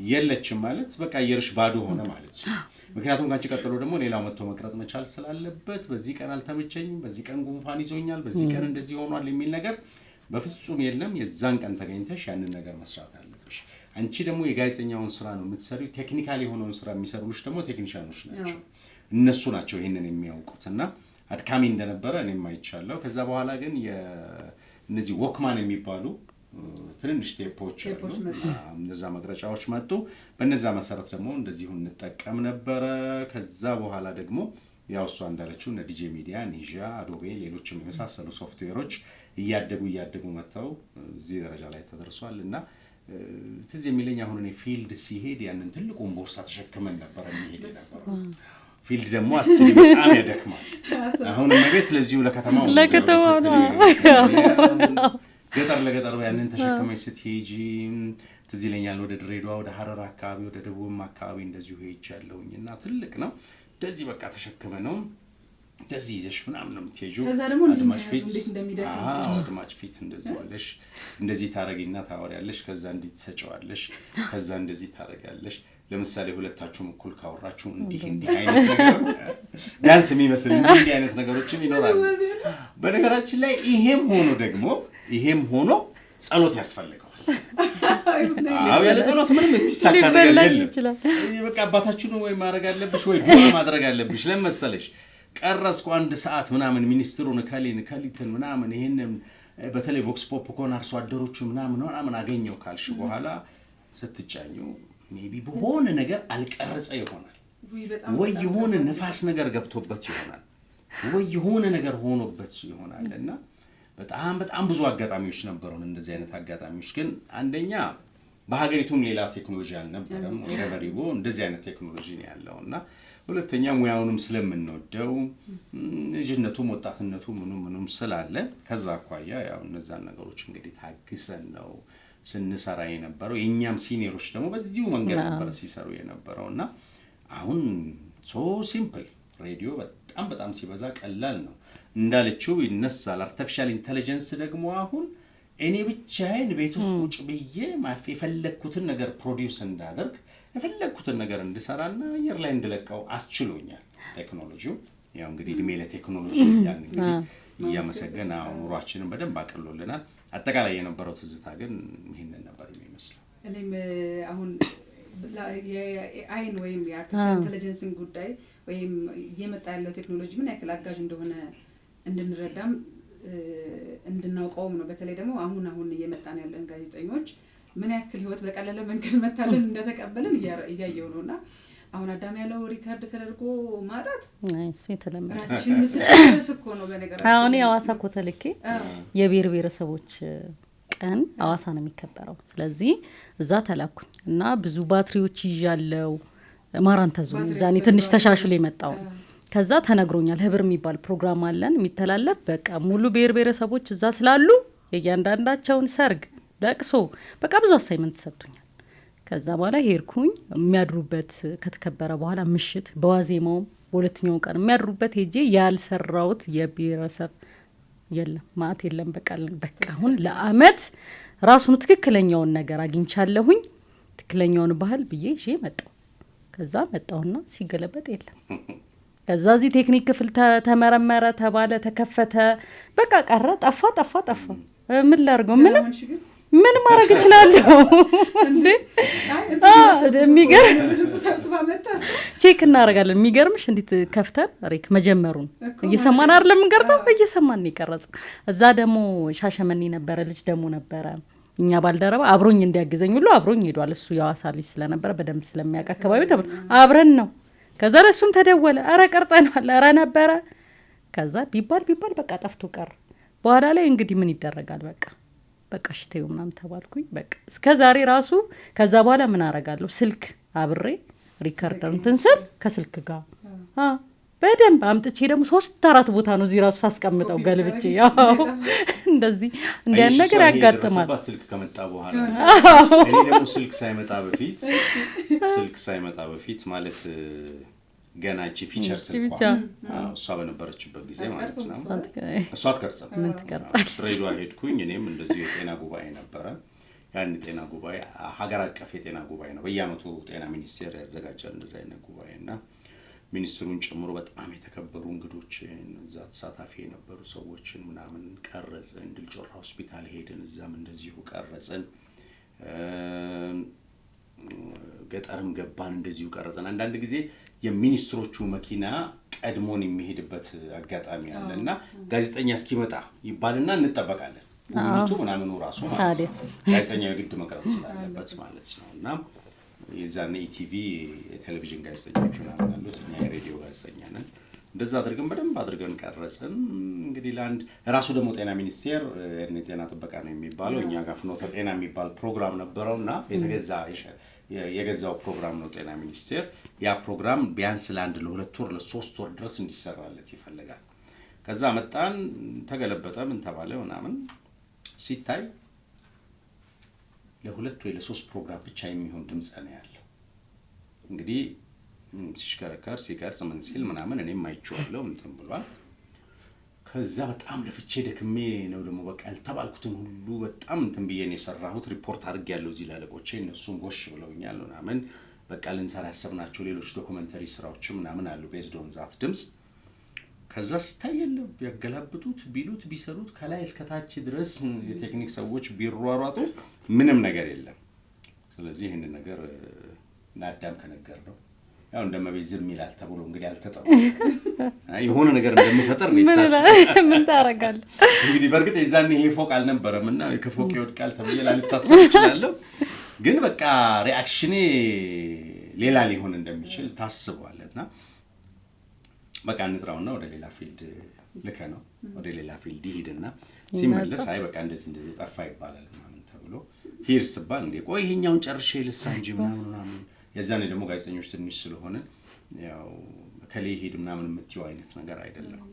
የለችም ማለት በቃ አየርሽ ባዶ ሆነ ማለት ነው። ምክንያቱም ካንቺ ቀጥሎ ደግሞ ሌላው መጥቶ መቅረጽ መቻል ስላለበት በዚህ ቀን አልተመቸኝም፣ በዚህ ቀን ጉንፋን ይዞኛል፣ በዚህ ቀን እንደዚህ ሆኗል የሚል ነገር በፍጹም የለም። የዛን ቀን ተገኝተሽ ያንን ነገር መስራት አለብሽ። አንቺ ደግሞ የጋዜጠኛውን ስራ ነው የምትሰሪው። ቴክኒካሊ የሆነውን ስራ የሚሰሩሽ ደግሞ ቴክኒሻኖች ናቸው። እነሱ ናቸው ይሄንን የሚያውቁትና አድካሚ እንደነበረ እኔም አይቻለሁ። ከዛ በኋላ ግን እነዚህ ወክማን የሚባሉ ትንንሽ ቴፖች አሉ። እነዛ መቅረጫዎች መጡ። በእነዛ መሰረት ደግሞ እንደዚሁ እንጠቀም ነበረ። ከዛ በኋላ ደግሞ ያው እሷ እንዳለችው እነ ዲጄ ሚዲያ፣ ኒዣ፣ አዶቤ ሌሎችም የመሳሰሉ ሶፍትዌሮች እያደጉ መጥተው እዚህ ደረጃ ላይ ተደርሷል። እና ትዝ የሚለኝ አሁን እኔ ፊልድ ሲሄድ ያንን ትልቁን ቦርሳ ተሸክመን ነበር የሚሄድ ነበር። ፊልድ ደግሞ አስቢ በጣም ያደክማል። አሁን ቤት ለዚሁ ለከተማው ገጠር ለገጠር ያንን ተሸክመሽ ስትሄጂ ትዝ ይለኛል። ወደ ድሬዳዋ፣ ወደ ሐረር አካባቢ፣ ወደ ደቡብም አካባቢ እንደዚሁ ሄጃለሁኝና ትልቅ ነው። እንደዚህ በቃ ተሸክመ ነው እንደዚህ ይዘሽ ምናምን ነው የምትሄጂው። አድማጭ ፊት እንደዚህ ብለሽ እንደዚህ ታረጊና ታወሪያለሽ። ከዛ እንዲህ ትሰጪዋለሽ። ከዛ እንደዚህ ታረጊያለሽ። ለምሳሌ ሁለታችሁም እኩል ካወራችሁ እንዲህ አይነት ነገር ዳንስ የሚመስል እንዲህ አይነት ነገሮችም ይኖራሉ። በነገራችን ላይ ይሄም ሆኖ ጸሎት ያስፈልገዋል። ያለ ጸሎት ምንም የሚሳካ ነገር የለም። በቃ አባታችሁ ነው ወይ ማድረግ አለብሽ ወይ ዱዓ ማድረግ አለብሽ። ለምሳሌሽ ቀረስኩ 1 ሰዓት ምናምን ሚኒስትሩን ከሊትን ምናምን ይሄንን በተለይ ቮክስ ፖፕ ኮን አርሶ አደሮቹ ምናምን አገኘው ካልሽ በኋላ ስትጫኙ ሜቢ በሆነ ነገር አልቀረጸ ይሆናል ወይ የሆነ ንፋስ ነገር ገብቶበት ይሆናል ወይ የሆነ ነገር ሆኖበት ይሆናልና በጣም ብዙ አጋጣሚዎች ነበሩን። እንደዚህ አይነት አጋጣሚዎች ግን አንደኛ በሀገሪቱም ሌላ ቴክኖሎጂ አልነበረም። ወረበሪቦ እንደዚህ አይነት ቴክኖሎጂ ነው ያለውና ሁለተኛ ሙያውንም ስለምንወደው ልጅነቱም ወጣትነቱም ምኑም ስላለ ከዛ አኳያ ያው እነዛን ነገሮች እንግዲህ ታግሰን ነው ስንሰራ የነበረው። የኛም ሲኒየሮች ደግሞ በዚሁ መንገድ ነበር ሲሰሩ የነበረውና አሁን ሶ ሲምፕል ሬዲዮ በጣም ሲበዛ ቀላል ነው። እንዳለችው ይነሳል። አርቲፊሻል ኢንተለጀንስ ደግሞ አሁን እኔ ብቻዬን ቤት ውስጥ ቁጭ ብዬ የፈለግኩትን ነገር ፕሮዲውስ እንዳደርግ የፈለግኩትን ነገር እንድሰራና አየር ላይ እንድለቀው አስችሎኛል ቴክኖሎጂው። ያው እንግዲህ እድሜ ለቴክኖሎጂ ያን እንግዲህ እያመሰገን ኑሯችንን በደንብ አቅሎልናል። አጠቃላይ የነበረው ትዝታ ግን ይሄንን ነበር የሚመስለው። እኔም አሁን የአይን ወይም የአርቲፊሻል ኢንተለጀንስን ጉዳይ ወይም እየመጣ ያለው ቴክኖሎጂ ምን ያክል አጋዥ እንደሆነ እንድንረዳም እንድናውቀውም ነው። በተለይ ደግሞ አሁን እየመጣን ያለን ጋዜጠኞች ምን ያክል ህይወት በቀለለ መንገድ መታለን እንደተቀበልን እያየው ነውና አሁን አዳም ያለው ሪካርድ ተደርጎ ማጣት እሱ የተለመደ ራስሽን ምስጭርስ እኮ ነው። በነገራችን አሁን አዋሳ ኮተልኬ የብሔር ብሔረሰቦች ቀን አዋሳ ነው የሚከበረው። ስለዚህ እዛ ተላኩኝ እና ብዙ ባትሪዎች ይያለው ማራንተዙ ዛኔ ትንሽ ተሻሽሎ የመጣው ከዛ ተነግሮኛል። ህብር የሚባል ፕሮግራም አለን የሚተላለፍ በቃ ሙሉ ብሔር ብሔረሰቦች እዛ ስላሉ የእያንዳንዳቸውን ሰርግ ለቅሶ በቃ ብዙ አሳይመንት ሰጥቶኛል። ከዛ በኋላ ሄድኩኝ። የሚያድሩበት ከተከበረ በኋላ ምሽት በዋዜማው በሁለተኛው ቀን የሚያድሩበት ሄጄ ያልሰራውት የብሔረሰብ የለም ማት የለም። በቃ አሁን ለአመት ራሱን ትክክለኛውን ነገር አግኝቻለሁኝ። ትክክለኛውን ባህል ብዬ እሺ መጣሁ። ከዛ መጣሁና ሲገለበጥ የለም። ከዛ እዚህ ቴክኒክ ክፍል ተመረመረ ተባለ ተከፈተ። በቃ ቀረ ጠፋ። ምን ላርገው? ምን ማድረግ እችላለሁ እንዴ? የሚገርም ቼክ እናደርጋለን። የሚገርምሽ እንዴት ከፍተን ሬክ መጀመሩን እየሰማን አይደለም እንቀርጸው እየሰማን ይቀርጽ። እዛ ደግሞ ሻሸመኔ ነበረ ልጅ ደግሞ ነበረ እኛ ባልደረባ አብሮኝ እንዲያግዘኝ ሁሉ አብሮኝ ሄዷል። እሱ የዋሳ ልጅ ስለነበረ በደንብ ስለሚያውቅ አካባቢው አብረን ነው። ከዛ ለሱም ተደወለ። አረ ቀርጸናል። አረ ነበረ። ከዛ ቢባል በቃ ጠፍቶ ቀር። በኋላ ላይ እንግዲህ ምን ይደረጋል በቃ ሽቴው ምናምን ተባልኩኝ። በቃ እስከ ዛሬ ራሱ ከዛ በኋላ ምን አረጋለሁ ስልክ አብሬ ሪከርደር እንትን ከስልክ ጋር በደንብ አምጥቼ ደግሞ 3-4 ቦታ ነው እዚህ ራሱ ሳስቀምጠው ገልብጬ ያው እንደዚህ እንዲያን ነገር ያጋጥማል። ስልክ ከመጣ በኋላ እኔ ደግሞ ስልክ ሳይመጣ በፊት ማለት ገና እቺ ፊቸር ስልኳ እሷ በነበረችበት ጊዜ ማለት ነው። እሷ አትቀርጽም ምን ትቀርጻለች? ድሬዳዋ ሄድኩኝ። እኔም እንደዚህ የጤና ጉባኤ ነበረ። ያን ጤና ጉባኤ ሀገር አቀፍ የጤና ጉባኤ ነው። በየአመቱ ጤና ሚኒስቴር ያዘጋጃል እንደዛ አይነት ጉባኤና ሚኒስትሩን ጨምሮ በጣም የተከበሩ እንግዶችን እዛ ተሳታፊ የነበሩ ሰዎችን ምናምን ቀረጽን። ድልጮራ ሆስፒታል ሄድን። እዛም እንደዚሁ ቀረጽን። ገጠርም ገባን እንደዚሁ ቀረጽን። አንዳንድ ጊዜ የሚኒስትሮቹ መኪና ቀድሞን የሚሄድበት አጋጣሚ አለና ጋዜጠኛ እስኪመጣ ይባልና እንጠበቃለን። ሚኒቱ ምናምኑ ራሱ ማለት ነው ጋዜጠኛ የግድ መቅረጽ ስላለበት ማለት ነውና የዛኔ ኢቲቪ የቴሌቪዥን ጋዜጠኞች ምናምን አሉት። እኛ የሬዲዮ ጋዜጠኛ ነን። እንደዛ አድርገን በደንብ አድርገን ቀረጽን። እንግዲህ ለአንድ ራሱ ደግሞ ጤና ሚኒስቴር የጤና ጥበቃ ነው የሚባለው እኛ ጋር ፍኖተ ጤና የሚባል ፕሮግራም ነበረውና የገዛው ፕሮግራም ነው ጤና ሚኒስቴር። ያ ፕሮግራም ቢያንስ ለአንድ ለ2 ወር ለ3 ወር ድረስ እንዲሰራለት ይፈልጋል። ከዛ መጣን ተገለበጠ ምን ተባለ ምናምን ሲታይ ለ2 ወይ ለ3 ፕሮግራም ብቻ የሚሆን ድምጽ ነው ያለው። እንግዲህ ሲሽከረከር ሲቀርጽ ምን ሲል ምናምን እኔም አይቼዋለሁ እንትን ብሏል። ከዛ በጣም ለፍቼ ደክሜ ነው ደግሞ በቃ ያልተባልኩትን ሁሉ በጣም እንትን ብዬ ነው የሰራሁት። ሪፖርት አድርጌያለሁ እዚህ ላለቆቼ። እነሱም ጎሽ ብለውኛል ምናምን በቃ ልንሰራ ያሰብናቸው ሌሎች ዶክመንተሪ ስራዎች ምናምን አሉ ቤዝድ ኦን ዛት ድምጽ። ከዛ ሲታይ የለም ቢያገላብጡት ቢሉት ቢሰሩት ከላይ እስከ ታች ድረስ የቴክኒክ ሰዎች ቢሯሯጡ ምንም ነገር የለም። ስለዚህ ይሄን ነገር ናዳም ከነገር ነው ያው እንደመቤት ዝም ይላል ተብሎ እንግዲህ አልተጠሩ የሆነ ነገር እንደምፈጠር ነው ይታሰብ። ምን ታረጋለህ እንግዲህ በርግጥ የዛኔ ይሄ ፎቅ አልነበረምና ከፎቅ ይወድቃል ተብዬ ላልታሰብ ይችላል። ግን በቃ ሪአክሽኔ ሌላ ሊሆን እንደሚችል ታስቧልና በቃ እንጥራውና ወደ ሌላ ፊልድ ልከ ነው ወደ ሌላ ፊልድ ይሄድና ሲመለስ አይ በቃ እንደዚህ ጠፋ ይባላል ምናምን ተብሎ ሂርስ ባል እንዴ ቆይ ይሄኛውን ጨርሼ ልስራ እንጂ ምናምን የዛኔ ደግሞ ጋዜጠኞች ትንሽ ስለሆነ ያው ከሌ ሄድ ምናምን የምትይው አይነት ነገር አይደለም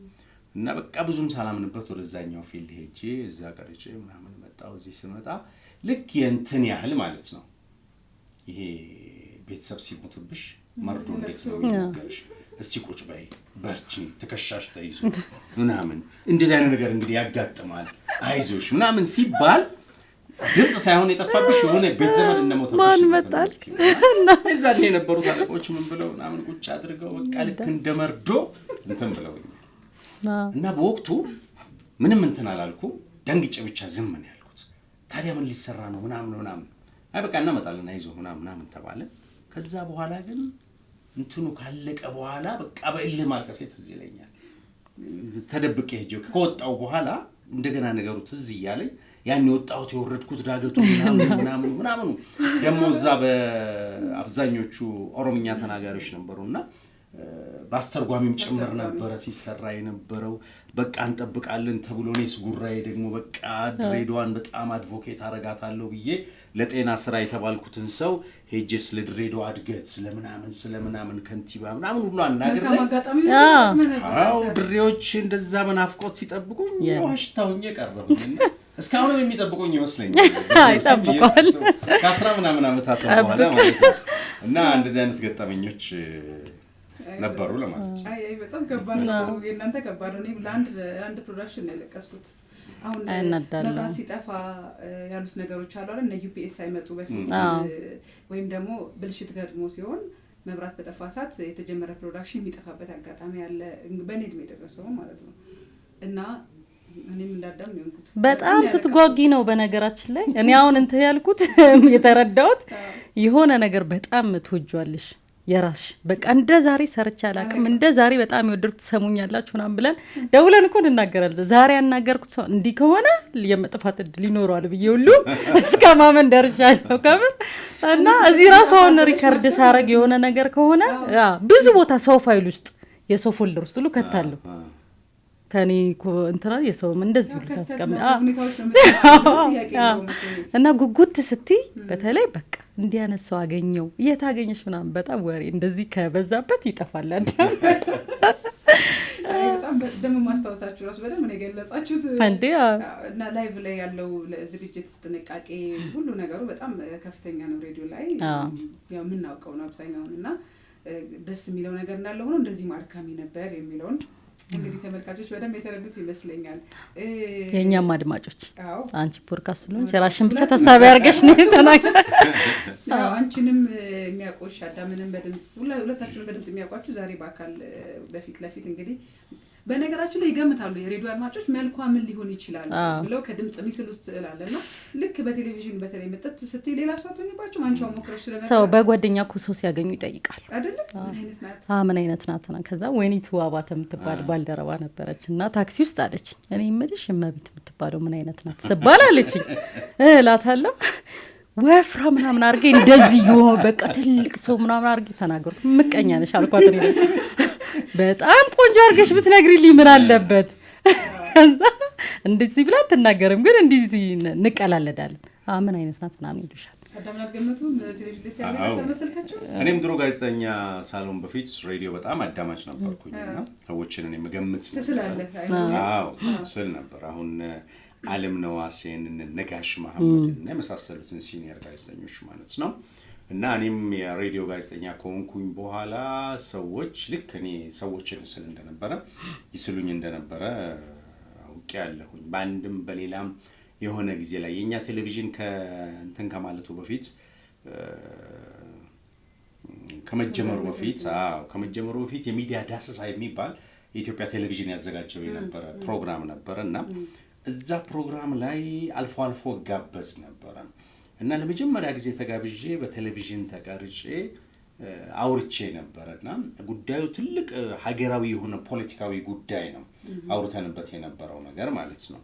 እና በቃ ብዙም ሳላምንበት ወደዛኛው ፊልድ ሄጄ እዛ ቀርጬ ምናምን መጣው። እዚህ ስመጣ ልክ የእንትን ያህል ማለት ነው ይሄ ቤተሰብ ሲሞትብሽ መርዶ እንዴት ነው የሚነገርሽ እስቲ ቁጭ በይ በርቺ ትከሻሽ ተይዞ ምናምን እንደዚህ አይነት ነገር እንግዲህ ያጋጥማል አይዞሽ ምናምን ሲባል ግልጽ ሳይሆን የጠፋብሽ የሆነ ቤት ዘመድ እንደሞተብሽ ማን መጣል እዛ የነበሩት አለቆች ምን ብለው ምናምን ቁጭ አድርገው በቃ ልክ እንደመርዶ እንትን ብለውኛል እና በወቅቱ ምንም እንትን አላልኩም ደንግጬ ብቻ ዝም ነው ያልኩት ታዲያ ምን ሊሰራ ነው ምናምን አይ በቃ እናመጣለን አይዞህ ምናምን ተባለ ከዛ በኋላ ግን እንትኑ ካለቀ በኋላ በቃ በእልህ ማልቀስ ትዝ ይለኛል ተደብቄ ሄጄ ከወጣው በኋላ እንደገና ነገሩ ትዝ ይያለኝ ያን የወጣሁት የወረድኩት ዳገቱ ምናምን ደሞ እዛ በአብዛኞቹ ኦሮምኛ ተናጋሪዎች ነበሩና ባስተርጓሚም ጭምር ነበር ሲሰራ የነበረው በቃ እንጠብቃለን ተብሎ ነስ ጉራዬ ደግሞ በቃ ድሬዳዋን በጣም አድቮኬት አረጋታለሁ ብዬ ለጤና ስራ የተባልኩትን ሰው ሄጄስ ለድሬዳዋ እድገት ስለምናምን ከንቲባ ምናምን ሁሉ አናገርኩኝ አው ድሬዎች እንደዛ በናፍቆት ሲጠብቁኝ ዋሽታውኝ ቀረሁኝ እስካሁን የሚጠብቁኝ ይመስለኛል አይጠብቁኝ ከአስራ ምናምን አመታት በኋላ ማለት ነው እና እንደዚህ አይነት ገጠመኞች ነበሩ ለማለት አይ በጣም ከባድ ነው የእናንተ ከባድ ነው ለአንድ ፕሮዳክሽን ነው ለቀስኩት አሁን መብራት ሲጠፋ ያሉት ነገሮች አሉ አይደል እነ ዩፒኤስ ሳይመጡ በፊት ወይም ደግሞ ብልሽት ገጥሞ ሲሆን መብራት በጠፋ ሰዓት የተጀመረ ፕሮዳክሽን የሚጠፋበት አጋጣሚ አለ በኔድ የደረሰው ማለት ነው እና እኔም እንዳዳም ነው በጣም ስትጓጊ ነው በነገራችን ላይ እኔ አሁን እንትን ያልኩት የተረዳሁት የሆነ ነገር በጣም ትወጇልሽ የራስሽ በቃ እንደ ዛሬ ሰርቻ አላቅም እንደ ዛሬ በጣም ይወደርኩት ሰሙኛላችሁ ምናምን ብለን ደውለን እኮ እናገራለን ዛሬ ያናገርኩት ሰው እንዲህ ከሆነ የመጥፋት እድል ይኖረዋል ብዬ ሁሉ እስከማመን ደርሻለሁ ከምን እና እዚህ ራሱ አሁን ሪከርድ ሳረግ የሆነ ነገር ከሆነ ብዙ ቦታ ሰው ፋይል ውስጥ የሰው ፎልደር ውስጥ ሁሉ ከታለሁ ከኔ እንትና የሰው እንደዚህ ብሎ ታስቀምጣ እና ጉጉት ስትይ በተለይ በቃ እንዲያነሳው አገኘው የታገኘሽ ምናምን በጣም ወሬ እንደዚህ ከበዛበት ይጠፋል አንተ በጣም ደም ማስተዋወሳችሁ ራስ በደም ነው የገለጻችሁት እንዴ እና ላይቭ ላይ ያለው ዝግጅት ጥንቃቄ ሁሉ ነገሩ በጣም ከፍተኛ ነው ሬዲዮ ላይ ያው ምን ናውቀው ነው አብዛኛውና ደስ የሚለው ነገር እንዳለ ሆኖ እንደዚህ ማርካሚ ነበር የሚለውን እንግዲህ ተመልካቾች በደም የተረዱት ይመስለኛል የኛም አድማጮች አንቺ ፖድካስት ነው ራስሽን ብቻ ተሳቢ አርገሽ ነው ተናገረ አንቺንም የሚያቆሽ አዳምንም በድምጽ ሁለታችሁንም በድምጽ የሚያቋችሁ ዛሬ በአካል በፊት ለፊት እንግዲህ በነገራችን ላይ ይገምታሉ የሬዲዮ አድማጮች መልኳ ምን ሊሆን ይችላል ብለው ከድምጽ ሚስል ውስጥ እላለና ልክ በቴሌቪዥን በተለይ መጥተት ስትይ ሌላ ሰው ተኝባችሁ አንቺው ሞክረሽ ስለነበር ሰው በጓደኛ እኮ ሰው ሲያገኙ ይጠይቃሉ አይደል ምን አይነት ናት ከዛ ወይኒቱ አባተ የምትባል ባልደረባ ነበረችና ታክሲ ውስጥ አለች እኔ ምልሽ እመቤት የምትባለው ምን አይነት ናት ስባላለችኝ እላታለሁ ወፍራ ምናምን አርጌ እንደዚህ ይሆን በቃ ትልቅ ሰው ምናምን አርጌ ተናገርኩ ምቀኛ ነሽ አልኳት እኔ በጣም ቆንጆ አርገሽ ብትነግሪልኝ ምን አለበት ከዛ እንደዚህ ብላ ተናገረም ግን እንደዚህ ንቀላለዳለን ምን አይነት ናት ምናምን ይሉሻል አዳምናት ገመቱ ቴሌቪዥን ሲያደርግ ሰመሰልካቸው እኔም ድሮ ጋዜጠኛ ሳሎን በፊት ሬዲዮ በጣም አዳማጭ ነበርኩኝና ሰዎችን እኔ መገመት ስል ነበር አሁን ዓለም ነዋሴን ነጋሽ መሐመድ እና የመሳሰሉትን ሲኒየር ጋዜጠኞች ማለት ነው እና እኔም የሬዲዮ ጋዜጠኛ ከሆንኩኝ በኋላ ሰዎች ልክ እኔ ሰዎችን ስል እንደነበረ ይስሉኝ እንደነበረ አውቄ ያለሁኝ በአንድም በሌላም የሆነ ጊዜ ላይ የኛ ቴሌቪዥን ከእንትን ከማለቱ በፊት ከመጀመሩ በፊት የሚዲያ ዳሰሳ የሚባል የኢትዮጵያ ቴሌቪዥን ያዘጋጀው የነበረ ፕሮግራም ነበርና እዛ ፕሮግራም ላይ አልፎ አልፎ ጋበዝ ነበር እና ለመጀመሪያ ጊዜ ተጋብዤ በቴሌቪዥን ተቀርጬ አውርቼ ነበርና ጉዳዩ ትልቅ ሀገራዊ የሆነ ፖለቲካዊ ጉዳይ ነው አውርተንበት የነበረው ነገር ማለት ነው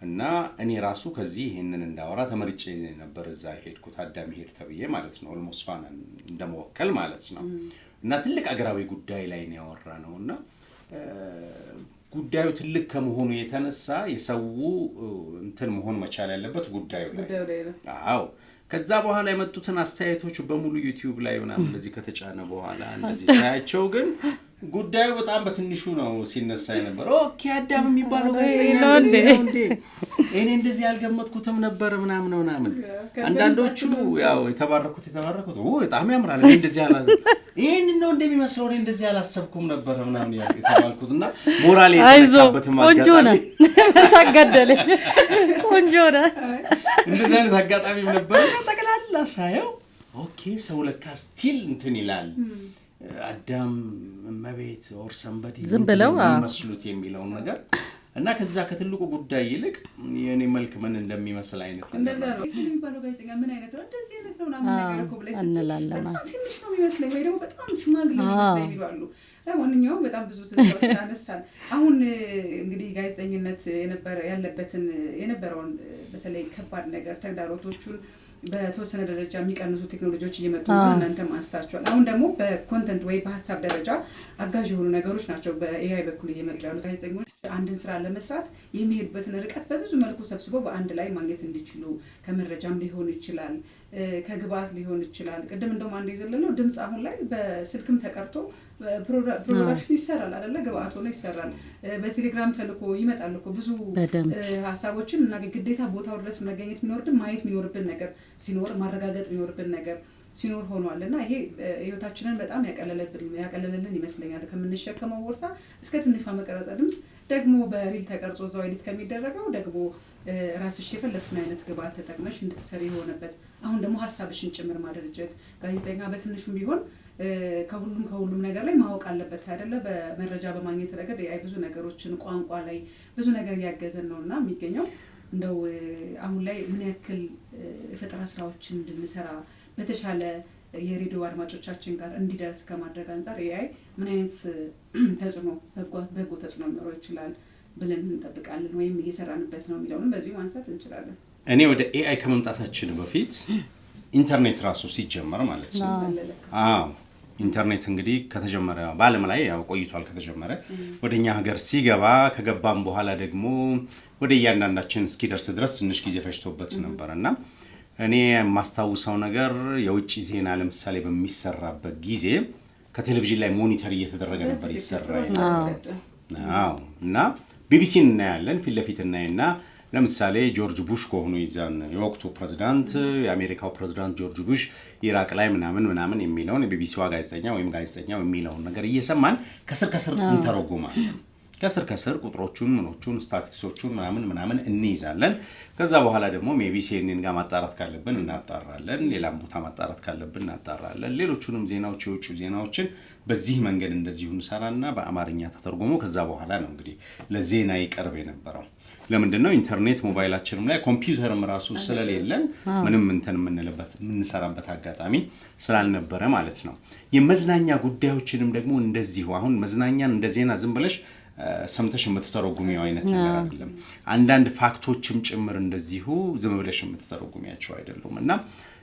እና እኔ ራሱ ከዚህ ይሄንን እንዳወራ ተመርጬ ነበር እዛ ሄድኩት አዳም ሄድ ተብዬ ማለት ነው ኦልሞስት ፋናን እንደመወከል ማለት ነው እና ትልቅ ሀገራዊ ጉዳይ ላይ ነው ያወራነውና ጉዳዩ ትልቅ ከመሆኑ የተነሳ የሰው እንትን መሆን መቻል ያለበት ጉዳዩ ላይ አዎ ከዛ በኋላ የመጡትን አስተያየቶች በሙሉ ዩቲዩብ ላይ ምናምን እንደዚህ ከተጫነ በኋላ እንደዚህ ሳያቸው ግን ጉዳዩ በጣም በትንሹ ነው ሲነሳ ነበር። ኦኬ አዳም የሚባለው ጋዜጠኛ ነው እንዴ? እኔ እንደዚህ ያልገመትኩትም ነበር ምናምን። አንዳንዶቹ ያው የተባረኩት በጣም ያምራል እንደዚህ ያላል ይሄን ነው እንደሚመስለው እኔ እንደዚህ ያላሰብኩም ነበር ምናምን የተባልኩትና ሞራል የተነካበት ማጋጣሚ ሳጋደለኝ ቆንጆ ነው። እንደዚህ አይነት አጋጣሚም ነበር። ጠቅላላ ሳየው ኦኬ ሰው ለካ ስቲል እንትን ይላል አዳም መቤት ኦር ሰምበዲ ዝም ብለው መስሉት የሚለው ነገር እና ከዛ ከትልቁ ጉዳይ ይልቅ የኔ መልክ ምን እንደሚመስል አይነት እንደዛ ነው የሚባለው ጋዜጠኛ ምን አይነት ነው እንደዚህ አይነት ነው ምናምን ነገር እኮ ብለሽ እንላለን። በጣም ትንሽ ነው የሚመስለኝ ወይ ደግሞ በጣም ሽማግሌ ነው ይላሉ። ለማንኛውም በጣም ብዙ ተስፋዎች አነሳን። አሁን እንግዲህ ጋዜጠኝነት የነበረውን በተለይ ከባድ ነገር ተግዳሮቶቹን በተወሰነ ደረጃ የሚቀንሱ ቴክኖሎጂዎች እየመጡ ነው። እናንተም አንስታችኋል። አሁን ደግሞ በኮንተንት ወይ በሀሳብ ደረጃ አጋዥ የሆኑ ነገሮች ናቸው በኤአይ በኩል እየመጡ ያሉት። ጋዜጠኞች አንድን ስራ ለመስራት የሚሄዱበትን ርቀት በብዙ መልኩ ሰብስበው በአንድ ላይ ማግኘት እንዲችሉ ከመረጃም ሊሆን ይችላል፣ ከግብአት ሊሆን ይችላል። ቅድም እንደውም አንድ የዘለለው ድምፅ አሁን ላይ በስልክም ተቀርቶ ፕሮዳክሽን ይሰራል አይደለ? ግብአት ሆኖ ይሰራል። በቴሌግራም ተልኮ ይመጣል እኮ ብዙ ሀሳቦችን እና ግዴታ ቦታው ድረስ መገኘት የሚኖርብን ማየት የሚኖርብን ነገር ሲኖር ማረጋገጥ የሚኖርብን ነገር ሲኖር ሆኗል እና ይሄ ህይወታችንን በጣም ያቀለለልን ይመስለኛል። ከምንሸከመው ቦርሳ እስከ ትንሿ መቀረጸ ድምፅ ደግሞ በሪል ተቀርጾ እዛው ኤዲት ከሚደረገው ደግሞ ራስሽ የፈለግሽውን አይነት ግብአት ተጠቅመሽ እንድትሰሪ የሆነበት አሁን ደግሞ ሀሳብሽን ጭምር ማደረጀት ጋዜጠኛ በትንሹም ቢሆን ከሁሉም ነገር ላይ ማወቅ አለበት አይደለ? በመረጃ በማግኘት ረገድ የአይ ብዙ ነገሮችን ቋንቋ ላይ ብዙ ነገር ያገዘን ነውና የሚገኘው እንደው አሁን ላይ ምን ያክል የፈጠራ ስራዎችን እንድንሰራ በተሻለ የሬዲዮ አድማጮቻችን ጋር እንዲደርስ ከማድረግ አንፃር ኤአይ ምን አይነት ተጽዕኖ በጎ ተጽዕኖ ሊኖረው ይችላል ብለን እንጠብቃለን ወይም እየሰራንበት ነው የሚለውንም በዚሁ ማንሳት እንችላለን። እኔ ወደ ኤአይ ከመምጣታችን በፊት ኢንተርኔት ራሱ ሲጀመር ማለት ነው። ኢንተርኔት እንግዲህ ከተጀመረ በዓለም ላይ ያው ቆይቷል ከተጀመረ ወደኛ ሀገር ሲገባ ከገባም በኋላ ደግሞ ወደ እያንዳንዳችን እስኪደርስ ድረስ ትንሽ ጊዜ ፈጅቶበት ነበርና እኔ የማስታውሰው ነገር የውጭ ዜና ለምሳሌ በሚሰራበት ጊዜ ከቴሌቪዥን ላይ ሞኒተር እየተደረገ ነበር ይሰራል። እና ቢቢሲን እናያለን ፊት ለፊት እናይና ለምሳሌ ጆርጅ ቡሽ ከሆኑ ይዛን የወቅቱ ፕሬዝዳንት የአሜሪካው ፕሬዝዳንት ጆርጅ ቡሽ ኢራቅ ላይ ምናምን የሚለውን የቢቢሲዋ ጋዜጠኛው የሚለውን ነገር እየሰማን ከስር እንተረጉማለን። ከስር ቁጥሮቹን ምኖቹን ስታቲስቲክሶቹን ምናምን እንይዛለን። ከዛ በኋላ ደግሞ ሜቢ ሲኤንኤን ጋር ማጣራት ካለብን እናጣራለን፣ ሌላም ቦታ ማጣራት ካለብን እናጣራለን። ሌሎቹንም ዜናዎች የውጭ ዜናዎችን በዚህ መንገድ እንደዚሁ እንሰራና በአማርኛ ተተርጉሞ ከዛ በኋላ ነው እንግዲህ ለዜና ይቀርብ የነበረው። ለምንድነው ኢንተርኔት ሞባይላችንም ላይ ኮምፒውተርም ራሱ ስለሌለን ምንም እንትን የምንሰራበት አጋጣሚ ስላልነበረ ማለት ነው። የመዝናኛ ጉዳዮችንም ደግሞ እንደዚሁ አሁን መዝናኛን እንደ ዜና ዝም ብለሽ ሰምተሽ የምትተረጉሚው አይነት ነገር አይደለም። አንዳንድ ፋክቶችም ጭምር እንደዚሁ ዝም ብለሽ የምትተረጉሚያቸው አይደሉም እና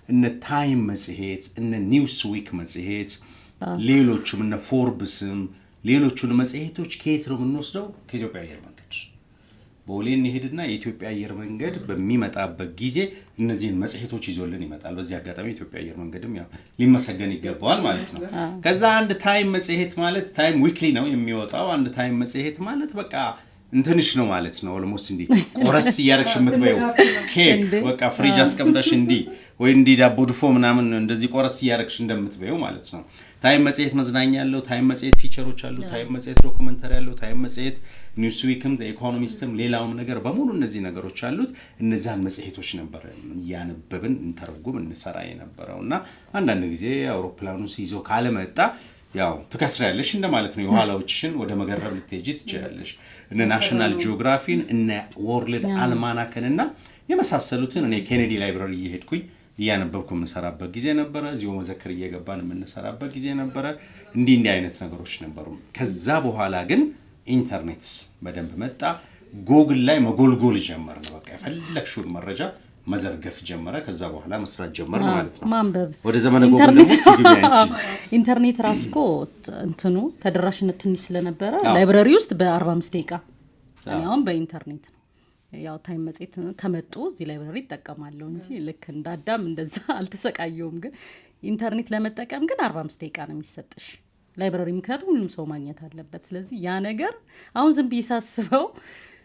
እነ ታይም መጽሔት እነ ኒውስ ዊክ መጽሔት ሌሎችም እነ ፎርብስም ሌሎቹን መጽሔቶች ከየት ነው የምንወስደው? ከኢትዮጵያ አየር መንገድ ቦሌን ይሄድና የኢትዮጵያ አየር መንገድ በሚመጣበት ጊዜ እነዚህን መጽሔቶች ይዞልን ይመጣል። በዚህ አጋጣሚ ኢትዮጵያ አየር መንገድም ያው ሊመሰገን ይገባዋል ማለት ነው። ከዛ አንድ ታይም መጽሔት ማለት ታይም ዊክሊ ነው የሚወጣው። አንድ ታይም መጽሔት ማለት በቃ እንትንሽ ነው ማለት ነው። ኦልሞስት እንዲ ቆረስ እያደረግሽ የምትበይው ኬክ በቃ ፍሪጅ አስቀምጠሽ እንዲ ወይ እንዲ ዳቦ ድፎ ምናምን እንደዚህ ቆረስ እያደረግሽ እንደምትበይው ማለት ነው። ታይም መጽሔት መዝናኛ ያለው፣ ታይም መጽሔት ፊቸሮች አሉ፣ ታይም መጽሔት ዶክመንተሪ ያለው፣ ታይም መጽሔት ኒውስ ዊክም ኢኮኖሚስትም ሌላውም ነገር በሙሉ እነዚህ ነገሮች አሉት። እነዛን መጽሔቶች ነበር ያነበብን እንተረጉም እንሰራ የነበረውና አንዳንድ ጊዜ አውሮፕላኑ ሲይዞ ካለመጣ ያው ትከስሪያለሽ እንደማለት ነው። የኋላዎችሽን ወደ መገረብ ልትሄጂ ትችላለሽ። እነ ናሽናል ጂኦግራፊን እነ ወርልድ አልማናክንና የመሳሰሉትን እኔ ኬኔዲ ላይብራሪ እየሄድኩኝ እያነበብኩ የምንሰራበት ጊዜ ነበረ። እዚሁ መዘክር እየገባን የምንሰራበት ጊዜ ነበረ። እንዲህ አይነት ነገሮች ነበሩ። ከዛ በኋላ ግን ኢንተርኔት በደንብ መጣ። ጎግል ላይ መጎልጎል ጀመር ነው። በቃ የፈለግሽውን መረጃ መዘርገፍ ጀመረ። ከዛ በኋላ መስራት ጀመር ማለት ነው። ማንበብ ወደ ዘመነ ጎግል ደግሞ ሲግቢያንቺ ኢንተርኔት ራሱ እኮ እንትኑ ተደራሽነት ትንሽ ስለነበረ ላይብራሪ ውስጥ በ45 ደቂቃ አሁን በኢንተርኔት ነው። ያው ታይም መጽሔት ከመጡ እዚህ ላይብራሪ ይጠቀማለሁ እንጂ ልክ እንዳዳም እንደዛ አልተሰቃየውም። ግን ኢንተርኔት ለመጠቀም ግን 45 ደቂቃ ነው የሚሰጥሽ። ላይብራሪ፣ ምክንያቱም ሁሉም ሰው ማግኘት አለበት። ስለዚህ ያ ነገር አሁን ዝም ብዬ ሳስበው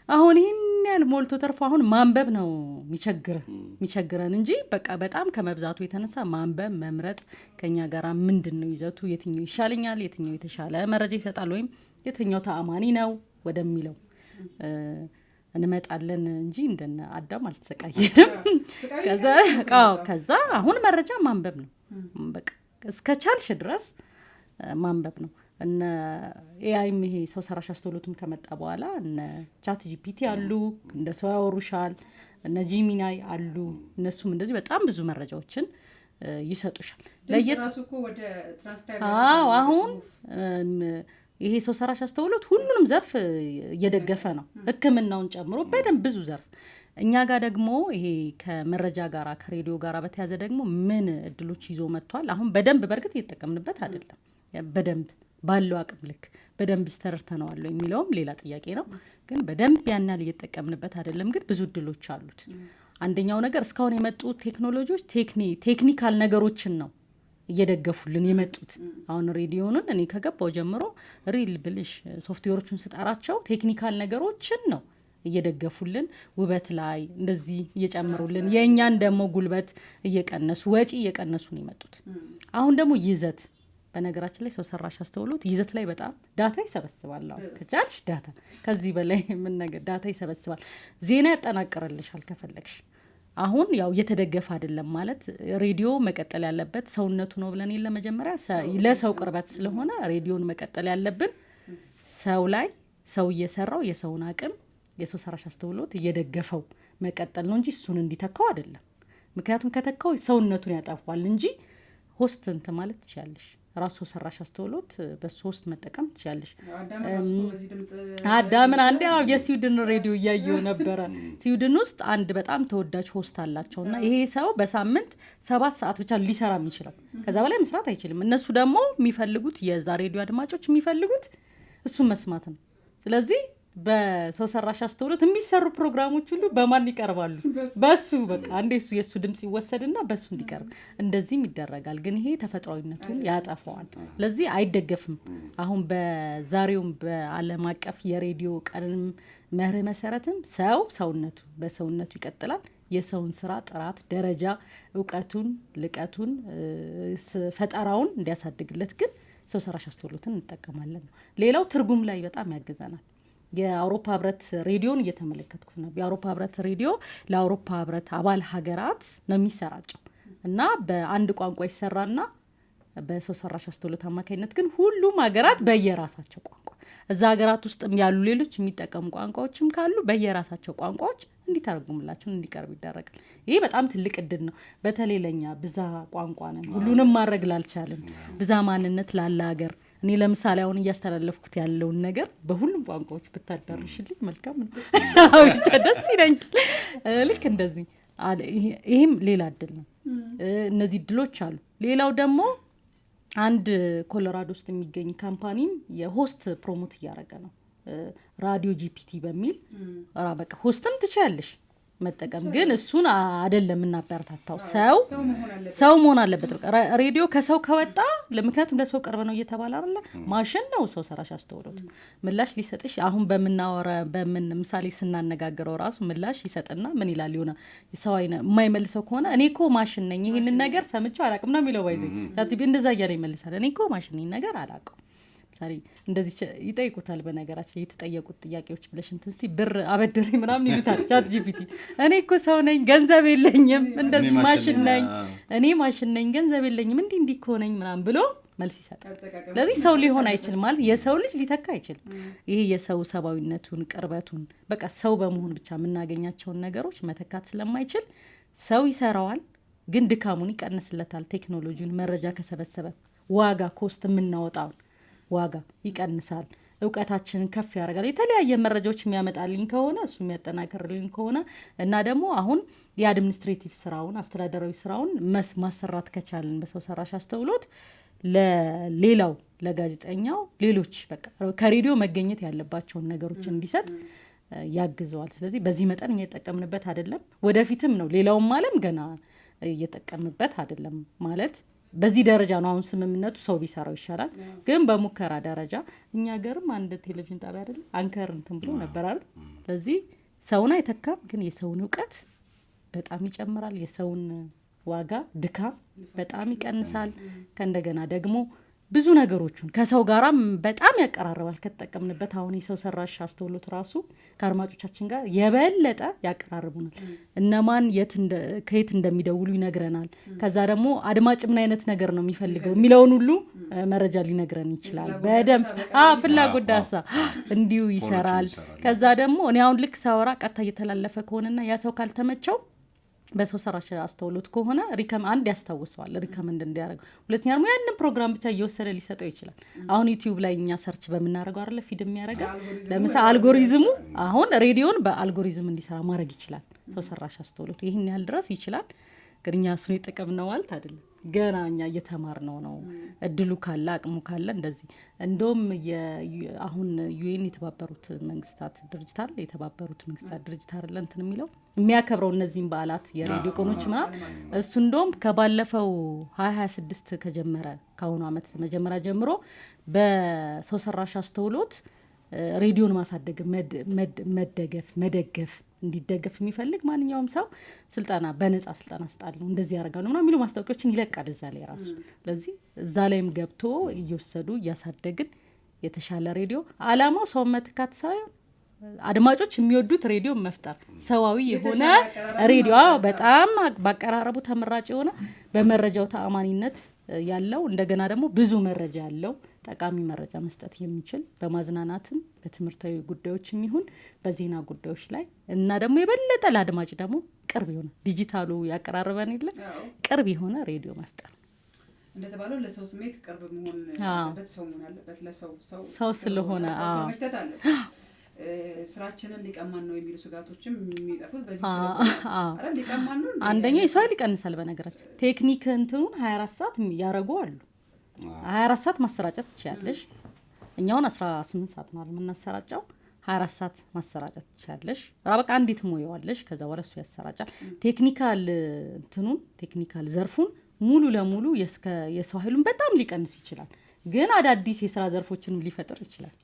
አሁን ይህን ያህል ሞልቶ ተርፎ አሁን ማንበብ ነው የሚቸግረን እንጂ በቃ በጣም ከመብዛቱ የተነሳ ማንበብ መምረጥ ከኛ ጋር ምንድን ነው ይዘቱ፣ የትኛው ይሻለኛል፣ የትኛው የተሻለ መረጃ ይሰጣል፣ ወይም የትኛው ተአማኒ ነው ወደሚለው እንመጣለን እንጂ እንደነ አዳም አልተሰቃየንም። ከዛ አሁን መረጃ ማንበብ ነው በቃ እስከቻልሽ ድረስ ማንበብ ነው። እነ ኤአይም ይሄ ሰው ሰራሽ አስተውሎትም ከመጣ በኋላ እነ ቻት ጂፒቲ አሉ፣ እንደ ሰው ያወሩሻል፣ እነ ጂሚናይ አሉ። እነሱም እንደዚህ በጣም ብዙ መረጃዎችን ይሰጡሻል። አሁን ይሄ ሰው ሰራሽ አስተውሎት ሁሉንም ዘርፍ እየደገፈ ነው፣ ሕክምናውን ጨምሮ በደንብ ብዙ ዘርፍ። እኛ ጋር ደግሞ ይሄ ከመረጃ ጋር ከሬዲዮ ጋር በተያዘ ደግሞ ምን እድሎች ይዞ መጥቷል። አሁን በደንብ በእርግጥ እየተጠቀምንበት አይደለም፣ በደንብ ባለው አቅም ልክ በደንብ ስተርተነዋል የሚለውም ሌላ ጥያቄ ነው። ግን በደንብ ያን ያህል እየተጠቀምንበት አይደለም፣ ግን ብዙ እድሎች አሉት። አንደኛው ነገር እስካሁን የመጡ ቴክኖሎጂዎች ቴክኒካል ነገሮችን ነው እየደገፉልን የመጡት። አሁን ሬዲዮኑን እኔ ከገባው ጀምሮ ሪል ብልሽ ሶፍትዌሮቹን ስጠራቸው ቴክኒካል ነገሮችን ነው እየደገፉልን፣ ውበት ላይ እንደዚህ እየጨመሩልን፣ የእኛን ደግሞ ጉልበት እየቀነሱ ወጪ እየቀነሱ ነው የመጡት። አሁን ደግሞ ይዘት፣ በነገራችን ላይ ሰው ሰራሽ አስተውሎት ይዘት ላይ በጣም ዳታ ይሰበስባል። ከቻልሽ ዳታ ከዚህ በላይ ምን ነገር ዳታ ይሰበስባል። ዜና ያጠናቅርልሻል ከፈለግሽ። አሁን ያው እየተደገፈ አይደለም ማለት ሬዲዮ መቀጠል ያለበት ሰውነቱ ነው ብለን የለ መጀመሪያ ለሰው ቅርበት ስለሆነ ሬዲዮን መቀጠል ያለብን ሰው ላይ ሰው እየሰራው የሰውን አቅም የሰው ሰራሽ አስተውሎት እየደገፈው መቀጠል ነው እንጂ እሱን እንዲተካው አይደለም። ምክንያቱም ከተካው ሰውነቱን ያጠፋዋል እንጂ ሆስት እንት ማለት ትችላለሽ። ራሱ ሰራሽ አስተውሎት በሱ ሆስት መጠቀም ትችላለሽ። አዳምን አንዴ የስዊድን ሬዲዮ እያየው ነበረ። ስዊድን ውስጥ አንድ በጣም ተወዳጅ ሆስት አላቸውና ይሄ ሰው በሳምንት 7 ሰዓት ብቻ ሊሰራ የሚችለው፣ ከዛ በላይ መስራት አይችልም። እነሱ ደግሞ የሚፈልጉት የዛ ሬዲዮ አድማጮች የሚፈልጉት እሱን መስማት ነው። ስለዚህ በሰው ሰራሽ አስተውሎት የሚሰሩ ፕሮግራሞች ሁሉ በማን ይቀርባሉ? በሱ በቃ አንዴ እሱ የሱ ድምጽ ይወሰድና በሱ እንዲቀርብ እንደዚህም ይደረጋል። ግን ይሄ ተፈጥሯዊነቱን ያጠፋዋል። ስለዚህ አይደገፍም። አሁን በዛሬውም በዓለም አቀፍ የሬዲዮ ቀን መርህ መሰረትም ሰው ሰውነቱ በሰውነቱ ይቀጥላል። የሰውን ስራ ጥራት፣ ደረጃ፣ እውቀቱን፣ ልቀቱን፣ ፈጠራውን እንዲያሳድግለት ግን ሰው ሰራሽ አስተውሎትን እንጠቀማለን ነው። ሌላው ትርጉም ላይ በጣም ያግዘናል። የአውሮፓ ህብረት ሬዲዮን እየተመለከትኩት ነው። የአውሮፓ ህብረት ሬዲዮ ለአውሮፓ ህብረት አባል ሀገራት ነው የሚሰራጨው እና በአንድ ቋንቋ ይሰራና በሰው ሰራሽ አስተውሎት አማካኝነት ግን ሁሉም ሀገራት በየራሳቸው ቋንቋ እዛ ሀገራት ውስጥም ያሉ ሌሎች የሚጠቀሙ ቋንቋዎችም ካሉ በየራሳቸው ቋንቋዎች እንዲተረጉምላቸው እንዲቀርብ ይደረጋል። ይሄ በጣም ትልቅ እድል ነው። በተለይ ለኛ ብዛ ቋንቋ ነን፣ ሁሉንም ማድረግ ላልቻልን ብዛ ማንነት ላለ ሀገር እኔ ለምሳሌ አሁን እያስተላለፍኩት ያለውን ነገር በሁሉም ቋንቋዎች ብታዳርሽልኝ መልካም ነው። ብቻ ደስ ይለኛል። ልክ እንደዚህ ይህም ሌላ እድል ነው። እነዚህ እድሎች አሉ። ሌላው ደግሞ አንድ ኮሎራዶ ውስጥ የሚገኝ ካምፓኒም የሆስት ፕሮሞት እያደረገ ነው። ራዲዮ ጂፒቲ በሚል በቃ ሆስትም ትችያለሽ መጠቀም፣ ግን እሱን አይደለም እናበረታታው። ሰው መሆን አለበት። በቃ ሬዲዮ ከሰው ከወጣ ለምክንያቱም ለሰው ቅርብ ነው እየተባለ አይደለ? ማሽን ነው ሰው ሰራሽ አስተውሎት ምላሽ ሊሰጥሽ። አሁን በምን ምሳሌ ስናነጋግረው ራሱ ምላሽ ይሰጥና ምን ይላል? ይሆነ ሰው አይነ የማይመልሰው ከሆነ እኔ እኮ ማሽን ነኝ ይሄንን ነገር ሰምቼው አላውቅም ነው የሚለው። ባይዘ ታጥቢ እንደዛ እያለ ይመልሳል። እኔ እኮ ማሽን ነኝ ነገር አላውቅም። ሳሪ እንደዚህ ይጠይቁታል። በነገራችን የተጠየቁት ጥያቄዎች ብለሽ እንትን እስቲ ብር አበድረኝ ምናምን ይሉታል ቻት ጂፒቲ። እኔ እኮ ሰው ነኝ ገንዘብ የለኝም፣ እንደዚህ ማሽን ነኝ፣ እኔ ማሽን ነኝ ገንዘብ የለኝም፣ እንዲህ እኮ ነኝ ምናምን ብሎ መልስ ይሰጣል። ስለዚህ ሰው ሊሆን አይችልም ማለት የሰው ልጅ ሊተካ አይችልም። ይሄ የሰው ሰብአዊነቱን፣ ቅርበቱን በቃ ሰው በመሆን ብቻ የምናገኛቸውን ነገሮች መተካት ስለማይችል ሰው ይሰራዋል፣ ግን ድካሙን ይቀንስለታል። ቴክኖሎጂውን መረጃ ከሰበሰበ ዋጋ ኮስት የምናወጣውን ዋጋ ይቀንሳል። እውቀታችንን ከፍ ያደርጋል። የተለያየ መረጃዎች የሚያመጣልኝ ከሆነ እሱ የሚያጠናክርልኝ ከሆነ እና ደግሞ አሁን የአድሚኒስትሬቲቭ ስራውን አስተዳደራዊ ስራውን ማሰራት ከቻልን በሰው ሰራሽ አስተውሎት ለሌላው ለጋዜጠኛው ሌሎች በቃ ከሬዲዮ መገኘት ያለባቸውን ነገሮች እንዲሰጥ ያግዘዋል። ስለዚህ በዚህ መጠን እየተጠቀምንበት አይደለም። ወደፊትም ነው ሌላውም ዓለም ገና እየተጠቀምበት አይደለም ማለት በዚህ ደረጃ ነው አሁን ስምምነቱ ሰው ቢሰራው ይሻላል ግን በሙከራ ደረጃ እኛ ሀገርም አንድ ቴሌቪዥን ጣቢያ አይደል አንከር እንትን ብሎ ነበር አይደል ስለዚህ ሰውን አይተካም ግን የሰውን ዕውቀት በጣም ይጨምራል የሰውን ዋጋ ድካም በጣም ይቀንሳል ከእንደገና ደግሞ ብዙ ነገሮችን ከሰው ጋራም በጣም ያቀራርባል ከተጠቀምንበት አሁን የሰው ሰራሽ አስተውሎት ራሱ ከአድማጮቻችን ጋር የበለጠ ያቀራርቡናል እነማን ከየት እንደሚደውሉ ይነግረናል ከዛ ደግሞ አድማጭ ምን አይነት ነገር ነው የሚፈልገው የሚለውን ሁሉ መረጃ ሊነግረን ይችላል በደንብ ፍላጎት ዳሳ እንዲሁ ይሰራል ከዛ ደግሞ እኔ አሁን ልክ ሳወራ ቀጥታ እየተላለፈ ከሆነና ያ ሰው ካልተመቸው በሰው ሰራሽ አስተውሎት ከሆነ አንድ ያስታውሰዋል ሪከመንድ እንዲያደርግ ሁለተኛ ደግሞ ያንን ፕሮግራም ብቻ እየወሰደ ሊሰጠው ይችላል አሁን ዩቲዩብ ላይ እኛ ሰርች በመናረጋው አይደለ ፊድ የሚያደርገው ለምሳሌ አልጎሪዝሙ አሁን ሬዲዮን በአልጎሪዝም እንዲሰራ ማድረግ ይችላል ሰው ሰራሽ አስተውሎት ይሄን ያህል ድረስ ይችላል ግን እኛ እሱን ይጠቀምነው ማለት አይደለም ገና እኛ እየተማርነው ነው እድሉ ካለ አቅሙ ካለ እንደዚህ እንደውም አሁን ዩኤን የተባበሩት መንግስታት ድርጅት አለ የተባበሩት መንግስታት ድርጅት አይደለ እንትን የሚለው የሚያከብረው እነዚህን በዓላት የሬዲዮ ቀኖች እሱ እንደውም ከባለፈው 2026 ከጀመረ ከአሁኑ ዓመት መጀመሪያ ጀምሮ በሰው ሰራሽ አስተውሎት ሬዲዮን ማሳደግ መደገፍ እንዲደገፍ የሚፈልግ ማንኛውም ሰው ስልጣና በነጻ ስልጣና ስጣለሁ እንደዚህ ያደርጋሉ ምናምን የሚሉ ማስታወቂያዎችን ይለቃል እዛ ላይ ራሱ ስለዚህ እዛ ላይም ገብቶ እየወሰዱ እያሳደግን የተሻለ ሬዲዮ አላማው ሰው መትካት ሳይሆን አድማጮች የሚወዱት ሬዲዮ መፍጠር ሰዋዊ የሆነ ሬዲዮ በጣም ባቀራረቡ ተመራጭ የሆነ በመረጃው ተአማኒነት ያለው እንደገና ደግሞ ብዙ መረጃ ያለው ጠቃሚ መረጃ መስጠት የሚችል በማዝናናትም በትምህርታዊ ጉዳዮችም ይሁን በዜና ጉዳዮች ላይ እና ደግሞ የበለጠ ለአድማጭ ደግሞ ቅርብ የሆነ ዲጂታሉ ያቀራርበን የለ ቅርብ የሆነ ሬዲዮ መፍጠር እንደተባለው ለሰው ስሜት ቅርብ መሆን አለበት ሰው መሆን አለበት ሰው ስለሆነ ስራችንን ሊቀማን ነው የሚሉ ስጋቶችም የሚጠፉት በዚህ ስለሆነ ሊቀማን ነው አንደኛ የሰው ሊቀንሳል በነገራችን ቴክኒክ እንትኑን 24 ሰዓት ያረጉ አሉ 24 ሰዓት ማሰራጨት ትችያለሽ እኛውን 18 ሰዓት ነው የምናሰራጨው 24 ሰዓት ማሰራጨት ትችያለሽ በቃ አንዲት ሞያዋለሽ ከዛ በኋላ እሱ ያሰራጫል ቴክኒካል ዘርፉን ሙሉ ለሙሉ የሰው ኃይሉን በጣም ሊቀንስ ይችላል ግን አዳዲስ የሥራ ዘርፎችንም ሊፈጥር ይችላል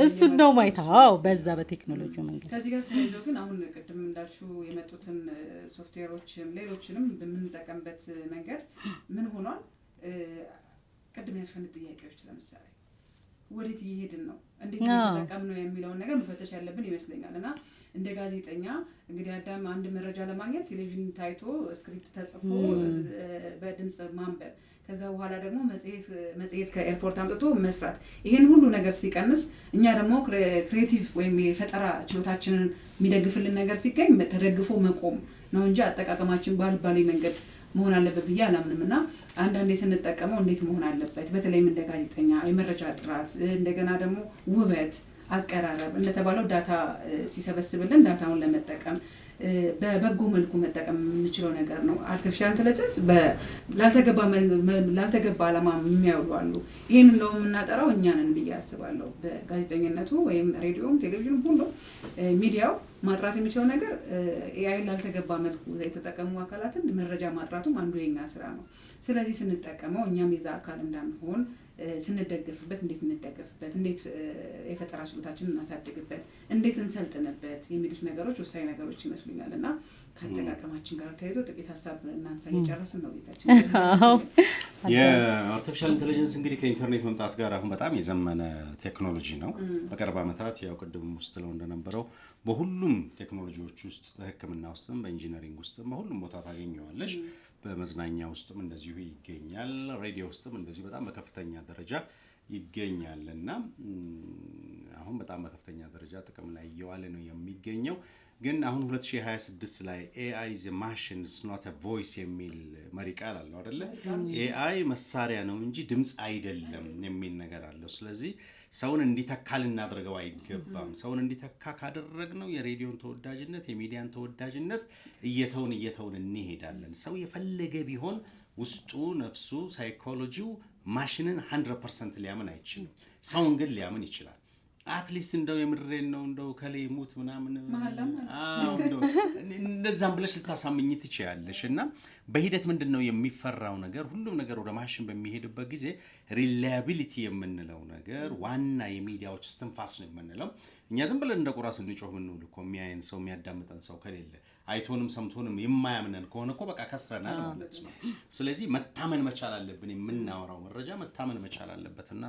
እሱ ነው ማይታው በዛ በቴክኖሎጂ መንገድ ከዚህ ጋር ተያይዞ ግን አሁን ቅድም እንዳልሽው የመጡትን ሶፍትዌሮችም ሌሎችንም በምንጠቀምበት መንገድ ምን ሆኗል ቅድም ያልፈን ጥያቄዎች ለምሳሌ ወዴት እየሄድን ነው እንዴት ተጠቀም ነው የሚለውን ነገር መፈተሽ ያለብን ይመስለኛልና እንደ ጋዜጠኛ እንግዲህ አዳም አንድ መረጃ ለማግኘት ቴሌቪዥን ታይቶ ስክሪፕት ተጽፎ በድምጽ ማንበብ ከዛ በኋላ ደግሞ መጽሔት ከኤርፖርት አምጥቶ መስራት ይሄን ሁሉ ነገር ሲቀንስ እኛ ደግሞ ክሬቲቭ ወይም የፈጠራ ችሎታችንን የሚደግፍልን ነገር ሲገኝ ተደግፎ መቆም ነው እንጂ አጠቃቀማችን ባልባሌ መንገድ መሆን አለበት ብዬ አላምንምና አንዳንዴ ስንጠቀመው እንዴት መሆን አለበት በተለይም እንደ ጋዜጠኛ የመረጃ ጥራት እንደገና ደግሞ ውበት አቀራረብ እንደተባለው ዳታ ሲሰበስብልን ዳታውን ለመጠቀም በበጎ መልኩ መጠቀም የምንችለው ነገር ነው አርቲፊሻል ኢንተለጀንስ ላልተገባ ዓላማ የሚያውሉ አሉ ይሄን ነው የምናጠራው እኛ ነን ብዬ አስባለሁ በጋዜጠኝነቱ ወይም ሬዲዮም ቴሌቪዥንም ሁሉ ሚዲያው ማጥራት የሚችለው ነገር ኤአይ ላልተገባ መልኩ የተጠቀሙ አካላትን መረጃ ማጥራቱም አንዱ የኛ ስራ ነው ስለዚህ ስንጠቀመው እኛም የዛ አካል እንዳንሆን ስንደገፍበት እንዴት የፈጠራ ችሎታችንን እናሳድግበት እንዴት እንሰልጥንበት የሚሉት ነገሮች ወሳኝ ነገሮች ይመስሉኛልና ከአጠቃቀማችን ጋር ተያይዞ ጥቂት ሀሳብ እናንሳ እየጨረስን ነው ቤታችን የአርቲፊሻል ኢንተለጀንስ እንግዲህ ከኢንተርኔት መምጣት ጋር አሁን በጣም የዘመነ ቴክኖሎጂ ነው በቅርብ ዓመታት ያው ቅድም ውስጥ ለው እንደነበረው በሁሉም ቴክኖሎጂዎች ውስጥ በሕክምና ውስጥም በኢንጂነሪንግ ውስጥም በሁሉም ቦታ ታገኘዋለሽ በመዝናኛ ውስጥም እንደዚሁ ይገኛል ሬዲዮ ውስጥም እንደዚሁ በጣም በከፍተኛ ደረጃ ይገኛልና አሁን በጣም በከፍተኛ ደረጃ ጥቅም ላይ እየዋለ ነው የሚገኘው ግን አሁን 2026 ላይ AI is a machine is not a voice የሚል መሪ ቃል አለው አይደለ AI መሳሪያ ነው እንጂ ድምጽ አይደለም የሚል ነገር አለው ስለዚህ ሰውን እንዲተካ ልናደርገው አይገባም ሰውን እንዲተካ ካደረግነው የሬዲዮን ተወዳጅነት የሚዲያን ተወዳጅነት እየተውን እንሄዳለን ሰው የፈለገ ቢሆን ውስጡ ነፍሱ ሳይኮሎጂው ማሽንን 100% ሊያምን አይችልም ሰውን ግን ሊያምን ይችላል አትሊስት እንደው የምድሬን ነው እንደው ከሌ ሙት ምናምን እንደው እንደዛም ብለሽ ልታሳምኝ ትችያለሽ። እና በሂደት ምንድነው የሚፈራው ነገር ሁሉም ነገር ወደ ማሽን በሚሄድበት ጊዜ ሪላያቢሊቲ የምንለው ነገር ዋና የሚዲያዎች እስትንፋስ ነው የምንለው። እኛ ዝም ብለን እንደ ቁራ ስንጮህ ብንውል እኮ የሚያየን ሰው የሚያዳምጠን ሰው ከሌለ አይቶንም ሰምቶንም የማያምነን ከሆነ እኮ በቃ ከስረናል ማለት ነው። ስለዚህ መታመን መቻል አለብን። የምናወራው መረጃ መታመን መቻል አለበትና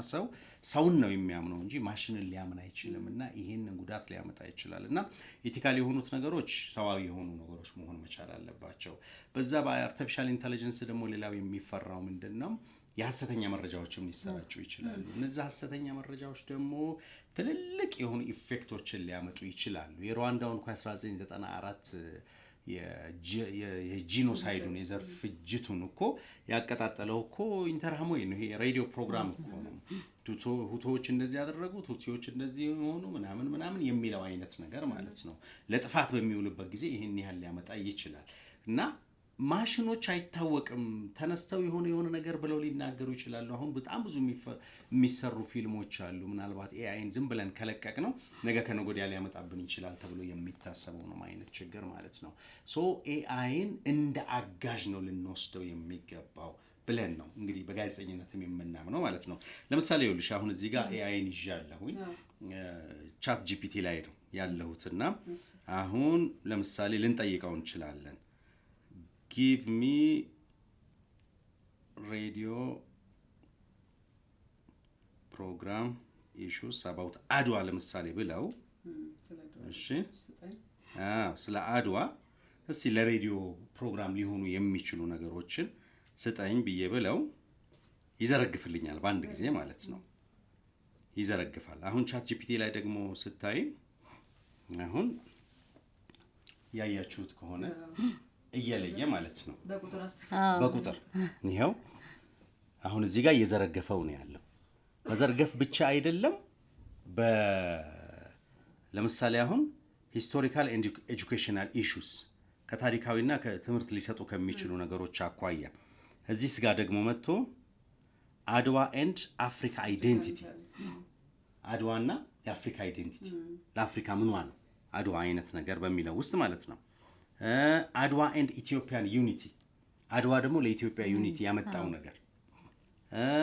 ሰውን ነው የሚያምነው እንጂ ማሽንን ሊያምን አይችልምና ይሄንን ጉዳት ሊያመጣ ይችላል። እና ኢቲካል የሆኑት ነገሮች ሰዋዊ የሆኑ ነገሮች መሆን መቻል አለባቸው። በዛ በአርቲፊሻል ኢንተለጀንስ ደግሞ ሌላው የሚፈራው ምንድነው? የሐሰተኛ መረጃዎችም ሊሰራጩ ይችላሉ። እነዚህ ሐሰተኛ መረጃዎች ደግሞ ትልልቅ የሆኑ ኢፌክቶችን ሊያመጡ ይችላሉ። የሩዋንዳውን 1994 የጂኖሳይዱን የዘር ፍጅቱን እኮ ያቀጣጠለው እኮ ኢንተርሃሞይ ነው። ይሄ ሬዲዮ ፕሮግራም እኮ ነው። ሁቶዎች እንደዚህ ያደረጉ ቱትሲዎች እንደዚህ ሆኑ ምናምን የሚለው አይነት ነገር ማለት ነው። ለጥፋት በሚውልበት ጊዜ ይሄን ያህል ሊያመጣ ይችላል። እና ማሽኖች አይታወቅም ተነስተው የሆነ ነገር ብለው ሊናገሩ ይችላሉ። አሁን በጣም ብዙ የሚሰሩ ፊልሞች አሉ። ምናልባት ኤአይን ዝም ብለን ከለቀቅ ነው ነገ ከነገ ወዲያ ሊያመጣብን ይችላል ተብሎ የሚታሰበው ነው አይነት ችግር ማለት ነው። ኤአይን እንደ አጋዥ ነው ልንወስደው የሚገባው ብለን ነው እንግዲህ በጋዜጠኝነትም የምናምነው ማለት ነው። ለምሳሌ ይኸውልሽ አሁን እዚህ ጋር ኤአይን ይዣለሁኝ ቻት ጂፒቲ ላይ ነው ያለሁትና አሁን ለምሳሌ ልንጠይቀው እንችላለን give me radio program issues about አድዋ ለምሳሌ ብለው እሺ ስለ አድዋ እስቲ ለሬዲዮ ፕሮግራም ሊሆኑ የሚችሉ ነገሮችን ስጠኝ ብዬ ብለው ይዘረግፍልኛል በአንድ ጊዜ ማለት ነው። ይዘረግፋል። አሁን ቻት ጂፒቲ ላይ ደግሞ ስታይ አሁን ያያችሁት ከሆነ እየለየ ማለት ነው በቁጥር ይሄው አሁን እዚህ ጋር እየዘረገፈው ነው ያለው። መዘርገፍ ብቻ አይደለም ለምሳሌ አሁን ሂስቶሪካል ኤንድ ኤጁኬሽናል ኢሹስ ከታሪካዊና ከትምህርት ሊሰጡ ከሚችሉ ነገሮች አኳያ እዚህ ጋር ደግሞ መጥቶ አድዋ ኤንድ አፍሪካ አይዴንቲቲ አድዋና የአፍሪካ አይዴንቲቲ ለአፍሪካ ምንዋ ነው አድዋ አይነት ነገር በሚለው ውስጥ ማለት ነው። አድዋ ኤንድ ኢትዮጵያን ዩኒቲ አድዋ ደግሞ ለኢትዮጵያ ዩኒቲ ያመጣው ነገር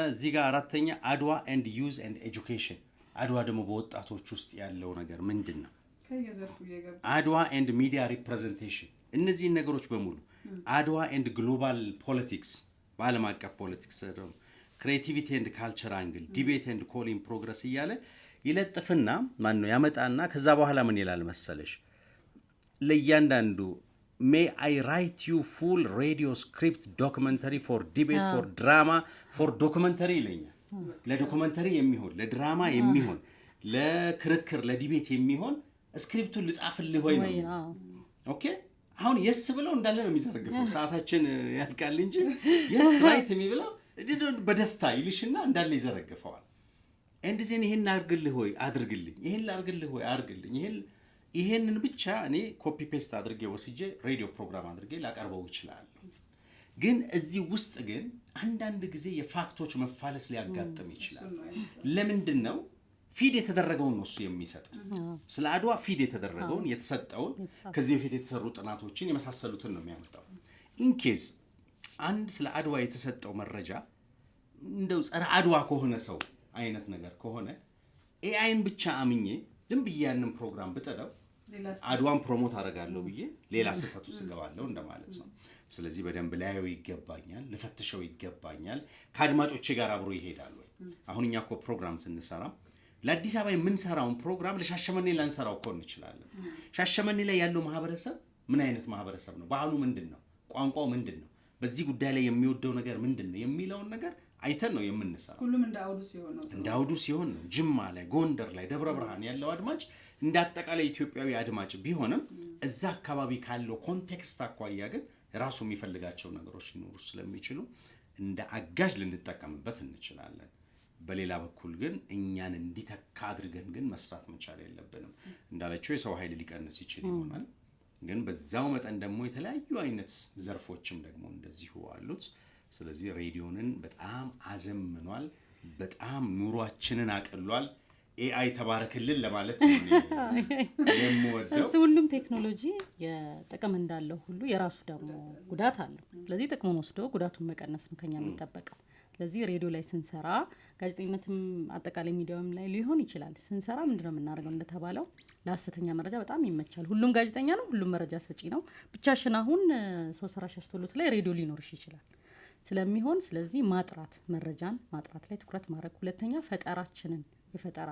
እዚህ ጋር አራተኛ አድዋ ኤንድ ዩዝ ኤንድ ኤጁኬሽን አድዋ ደግሞ በወጣቶች ውስጥ ያለው ነገር ምንድነው? አድዋ ኤንድ ሚዲያ ሪፕሬዘንቴሽን እነዚህን ነገሮች በሙሉ አድዋ ኤንድ ግሎባል ፖለቲክስ በዓለም አቀፍ ፖለቲክስ ደግሞ ክሬቲቪቲ ኤንድ ካልቸር አንግል ዲቤት ኤንድ ኮሊንግ ፕሮግረስ እያለ ይለጥፍና ማን ነው ያመጣና ከዛ በኋላ ምን ይላል መሰለሽ ለእያንዳንዱ may I write you full radio script documentary for debate for drama for documentary ይለኛል። ለዶክመንተሪ የሚሆን ለድራማ የሚሆን ለክርክር ለዲቤት የሚሆን ስክሪፕቱን ልጻፍልህ ወይ ነው። ኦኬ አሁን የስ ብለው እንዳለ ነው የሚዘረግፈው። ሰዓታችን ያልቃል እንጂ የስ ራይት የሚብለው በደስታ ይልሽና እንዳለ ይዘረግፈዋል። እንደዚህ ይሄን አድርግልህ ወይ አድርግልኝ፣ ይሄን ላድርግልህ ወይ አድርግልኝ፣ ይሄንን ብቻ እኔ ኮፒ ፔስት አድርጌ ወስጄ ሬዲዮ ፕሮግራም አድርጌ ላቀርበው ይችላል። ግን እዚህ ውስጥ ግን አንዳንድ ጊዜ የፋክቶች መፋለስ ሊያጋጥም ይችላል። ለምንድን ነው ፊድ የተደረገውን ነው እሱ የሚሰጥ ስለ አድዋ ፊድ የተደረገውን የተሰጠውን ከዚህ በፊት የተሰሩ ጥናቶችን የመሳሰሉትን ነው የሚያመጣው። ኢንኬዝ አንድ ስለ አድዋ የተሰጠው መረጃ እንደው ጸረ አድዋ ከሆነ ሰው አይነት ነገር ከሆነ ኤአይን ብቻ አምኜ ዝም ብዬ ያንን ፕሮግራም ብጠዳው አድዋን ፕሮሞት አደርጋለሁ ብዬ ሌላ ስህተት ውስጥ ገባለሁ እንደማለት ነው። ስለዚህ በደንብ ላየው ይገባኛል፣ ልፈትሸው ይገባኛል። ከአድማጮቼ ጋር አብሮ ይሄዳል ወይ? አሁን እኛ እኮ ፕሮግራም ስንሰራ ለአዲስ አበባ የምንሰራውን ፕሮግራም ለሻሸመኔ ላንሰራው እኮ እንችላለን። ሻሸመኔ ላይ ያለው ማህበረሰብ ምን አይነት ማህበረሰብ ነው? ባህሉ ምንድን ነው? ቋንቋው ምንድን ነው? በዚህ ጉዳይ ላይ የሚወደው ነገር ምንድን ነው የሚለውን ነገር አይተን ነው የምንሰራው። ሁሉም እንደ አውዱ ሲሆን ነው። ጅማ ላይ፣ ጎንደር ላይ፣ ደብረ ብርሃን ያለው አድማጭ እንደ አጠቃላይ ኢትዮጵያዊ አድማጭ ቢሆንም እዛ አካባቢ ካለው ኮንቴክስት አኳያ ግን ራሱ የሚፈልጋቸው ነገሮች ሊኖሩ ስለሚችሉ እንደ አጋዥ ልንጠቀምበት እንችላለን። በሌላ በኩል ግን እኛን እንዲተካ አድርገን ግን መስራት መቻል የለብንም። እንዳለችው የሰው ኃይል ሊቀንስ ይችል ይሆናል። ግን በዛው መጠን ደግሞ የተለያዩ አይነት ዘርፎችም ደግሞ እንደዚሁ አሉት። ስለዚህ ሬዲዮንን በጣም አዘምኗል፣ በጣም ኑሯችንን አቅሏል። ኤአይ ተባረክልን ለማለት ነው የምወደው። ሁሉም ቴክኖሎጂ የጥቅም እንዳለው ሁሉ የራሱ ደግሞ ጉዳት አለው። ስለዚህ ጥቅሙን ወስዶ ጉዳቱን መቀነስ ነው ከኛ የሚጠበቀው። ስለዚህ ሬዲዮ ላይ ስንሰራ ጋዜጠኝነትም አጠቃላይ ሚዲያውም ላይ ሊሆን ይችላል ስንሰራ ምንድነው የምናደርገው? እንደተባለው ለሐሰተኛ መረጃ በጣም ይመቻል። ሁሉም ጋዜጠኛ ነው፣ ሁሉም መረጃ ሰጪ ነው። ብቻሽን አሁን ሰው ሰራሽ አስተውሎት ላይ ሬዲዮ ሊኖርሽ ይችላል ስለሚሆን፣ ስለዚህ ማጥራት መረጃን ማጥራት ላይ ትኩረት ማድረግ። ሁለተኛ ፈጠራችንን የፈጠራ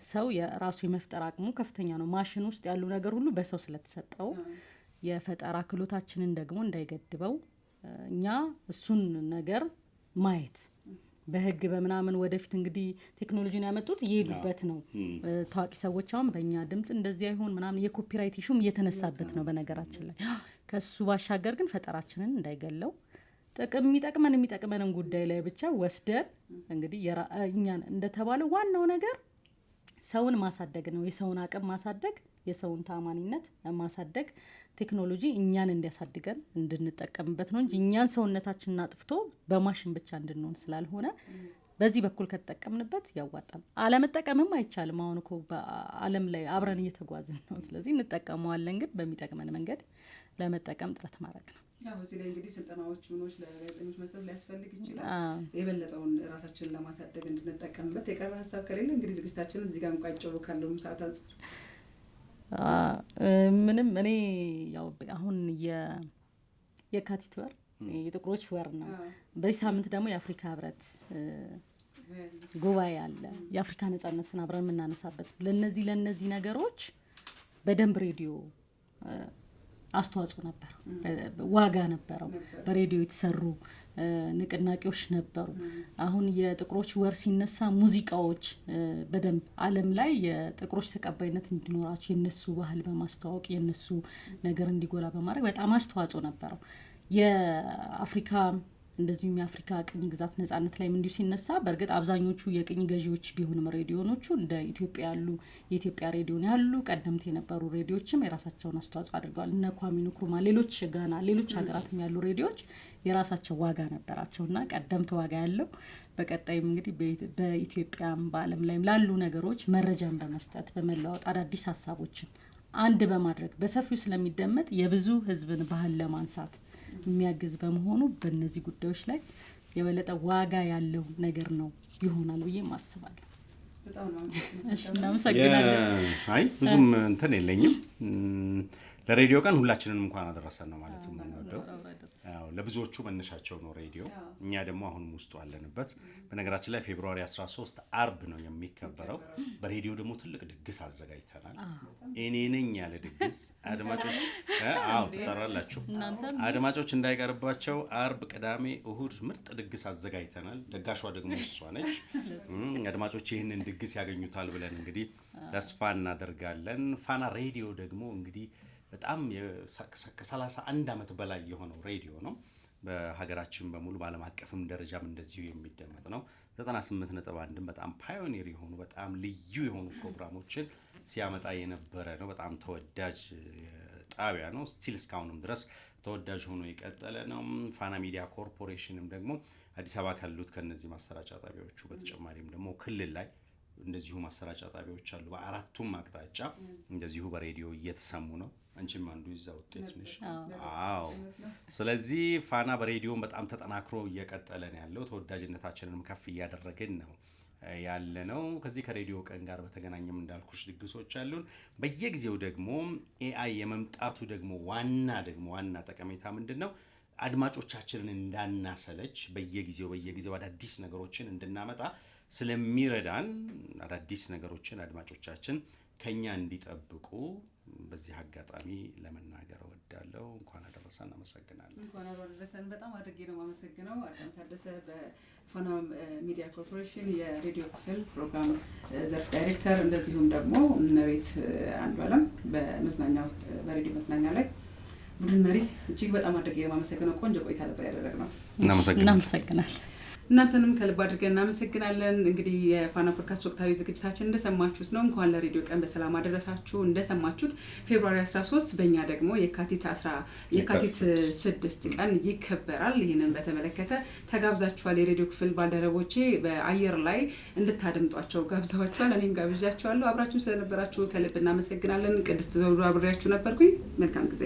ሰው የራሱ የመፍጠር አቅሙ ከፍተኛ ነው። ማሽን ውስጥ ያሉ ነገር ሁሉ በሰው ስለተሰጠው የፈጠራ ክህሎታችንን ደግሞ እንዳይገድበው እኛ እሱን ነገር ማየት በህግ በምናምን ወደፊት እንግዲህ ቴክኖሎጂን ያመጡት እየሄዱበት ነው። ታዋቂ ሰዎች አሁን በእኛ ድምጽ እንደዚህ አይሆን ምናምን የኮፒራይት ኢሹም እየተነሳበት ነው በነገራችን ላይ። ከሱ ባሻገር ግን ፈጠራችንን እንዳይገለው ጥቅም የሚጠቅመንን ጉዳይ ላይ ብቻ ወስደን እንግዲህ እኛን እንደተባለው ዋናው ነገር ሰውን ማሳደግ ነው። የሰውን አቅም ማሳደግ፣ የሰውን ታማኒነት ማሳደግ፣ ቴክኖሎጂ እኛን እንዲያሳድገን እንድንጠቀምበት ነው እንጂ እኛን ሰውነታችንን አጥፍቶ በማሽን ብቻ እንድንሆን ስላልሆነ በዚህ በኩል ከተጠቀምንበት ያዋጣል። አለመጠቀምም አይቻልም። አሁን እኮ በአለም ላይ አብረን እየተጓዝን ነው። ስለዚህ እንጠቀመዋለን፣ ግን በሚጠቅመን መንገድ ለመጠቀም ጥረት ማድረግ ነው። ያው እዚህ ላይ እንግዲህ ስልጠናዎች ምኖች ለጋዜጠኞች መስጠት ሊያስፈልግ ይችላል። የበለጠውን ራሳችንን ለማሳደግ እንድንጠቀምበት። የቀረ ሀሳብ ከሌለ እንግዲህ ዝግጅታችንን እዚህ ጋር እንቋጨው ካለውም ሰዓት አንጻር ምንም እኔ ያው አሁን የካቲት ወር የጥቁሮች ወር ነው። በዚህ ሳምንት ደግሞ የአፍሪካ ህብረት ጉባኤ አለ። የአፍሪካ ነጻነትን አብረን የምናነሳበት ነው። ለነዚህ ነገሮች በደንብ ሬዲዮ አስተዋጽኦ ነበር፣ ዋጋ ነበረው። በሬዲዮ የተሰሩ ንቅናቄዎች ነበሩ። አሁን የጥቁሮች ወር ሲነሳ ሙዚቃዎች በደንብ ዓለም ላይ የጥቁሮች ተቀባይነት እንዲኖራቸው የነሱ ባህል በማስተዋወቅ የነሱ ነገር እንዲጎላ በማድረግ በጣም አስተዋጽኦ ነበረው። የአፍሪካ እንደዚሁም የአፍሪካ ቅኝ ግዛት ነጻነት ላይ እንዲሁ ሲነሳ በእርግጥ አብዛኞቹ የቅኝ ገዢዎች ቢሆንም ሬዲዮኖቹ እንደ ኢትዮጵያ ያሉ የኢትዮጵያ ሬዲዮን ያሉ ቀደምት የነበሩ ሬዲዮችም የራሳቸውን አስተዋጽኦ አድርገዋል። እነ ኳሚ ንክሩማ፣ ሌሎች ጋና፣ ሌሎች ሀገራትም ያሉ ሬዲዮች የራሳቸው ዋጋ ነበራቸውና ቀደምት ዋጋ ያለው በቀጣይም እንግዲህ በኢትዮጵያም በዓለም ላይም ላሉ ነገሮች መረጃን በመስጠት በመለዋወጥ አዳዲስ ሀሳቦችን አንድ በማድረግ በሰፊው ስለሚደመጥ የብዙ ህዝብን ባህል ለማንሳት የሚያግዝ በመሆኑ በእነዚህ ጉዳዮች ላይ የበለጠ ዋጋ ያለው ነገር ነው ይሆናል ብዬ ማስባለሁ። በጣም ነው። እሺ እናመሰግናለን። አይ ብዙም እንትን የለኝም። ለሬዲዮ ቀን ሁላችንን እንኳን አደረሰን ነው ማለት ነው የምንወደው። ያው ለብዙዎቹ መነሻቸው ነው ሬዲዮ። እኛ ደግሞ አሁን ውስጡ አለንበት። በነገራችን ላይ ፌብሩዋሪ 13 አርብ ነው የሚከበረው። በሬዲዮ ደግሞ ትልቅ ድግስ አዘጋጅተናል። እኔ ነኝ ያለ ድግስ አድማጮች ትጠራላችሁ። አድማጮች እንዳይቀርባቸው አርብ፣ ቅዳሜ፣ እሁድ ምርጥ ድግስ አዘጋጅተናል። ደጋሿ ደግሞ እሷ ነች። አድማጮች ይህንን ድግስ ያገኙታል ብለን እንግዲህ ተስፋ እናደርጋለን። ፋና ሬዲዮ ደግሞ እንግዲህ በጣም ከ31 ዓመት በላይ የሆነው ሬዲዮ ነው። በሀገራችን በሙሉ በዓለም አቀፍም ደረጃም እንደዚሁ የሚደመጥ ነው። 98.1 በጣም ፓዮኒር የሆኑ በጣም ልዩ የሆኑ ፕሮግራሞችን ሲያመጣ የነበረ ነው። በጣም ተወዳጅ ጣቢያ ነው። ስቲል እስካሁንም ድረስ ተወዳጅ ሆኖ የቀጠለ ነው። ፋና ሚዲያ ኮርፖሬሽንም ደግሞ አዲስ አበባ ካሉት ከነዚህ ማሰራጫ ጣቢያዎቹ በተጨማሪም ደግሞ ክልል ላይ እንደዚሁ ማሰራጫ ጣቢያዎች አሉ። በአራቱም አቅጣጫ እንደዚሁ በሬዲዮ እየተሰሙ ነው። አንቺም አንዱ ይዛ ውጤት ነሽ። አዎ። ስለዚህ ፋና በሬዲዮም በጣም ተጠናክሮ እየቀጠለ ነው ያለው። ተወዳጅነታችንንም ከፍ እያደረግን ነው ያለ ነው። ከዚህ ከሬዲዮ ቀን ጋር በተገናኘም እንዳልኩሽ ድግሶች አሉን። በየጊዜው ደግሞ ኤአይ የመምጣቱ ደግሞ ዋና ጠቀሜታ ምንድነው? አድማጮቻችንን እንዳናሰለች በየጊዜው አዳዲስ ነገሮችን እንድናመጣ ስለሚረዳን አዳዲስ ነገሮችን አድማጮቻችን ከኛ እንዲጠብቁ በዚህ አጋጣሚ ለመናገር እወዳለሁ። እንኳን አደረሰን። አመሰግናለሁ። እንኳን አደረሰን። በጣም አድርጌ ነው የማመሰግነው። አዳም ታደሰ በፋና ሚዲያ ኮርፖሬሽን የሬዲዮ ክፍል ፕሮግራም ዘርፍ ዳይሬክተር፣ እንደዚሁም ደግሞ እመቤት አንዷለም በሬዲዮ መዝናኛ ላይ ቡድን መሪ። እጅግ በጣም አድርጌ ነው የማመሰግነው። ቆንጆ ቆይታ ነበር ያደረግነው። እናመሰግናለን። እናንተንም ከልብ አድርገን እናመሰግናለን። እንግዲህ የፋና ፖድካስት ወቅታዊ ዝግጅታችን እንደሰማችሁት ነው። እንኳን ለሬዲዮ ቀን በሰላም አደረሳችሁ። እንደሰማችሁት ፌብሩዋሪ 13 በእኛ ደግሞ የካቲት 6 ቀን ይከበራል። ይህንን በተመለከተ ተጋብዛችኋል። የሬዲዮ ክፍል ባልደረቦቼ በአየር ላይ እንድታደምጧቸው ጋብዛችኋል። እኔም ጋብዣችኋለሁ። አብራችሁን ስለነበራችሁ ከልብ እናመሰግናለን። ቅድስት ዘውዱ አብሬያችሁ ነበርኩኝ። መልካም ጊዜ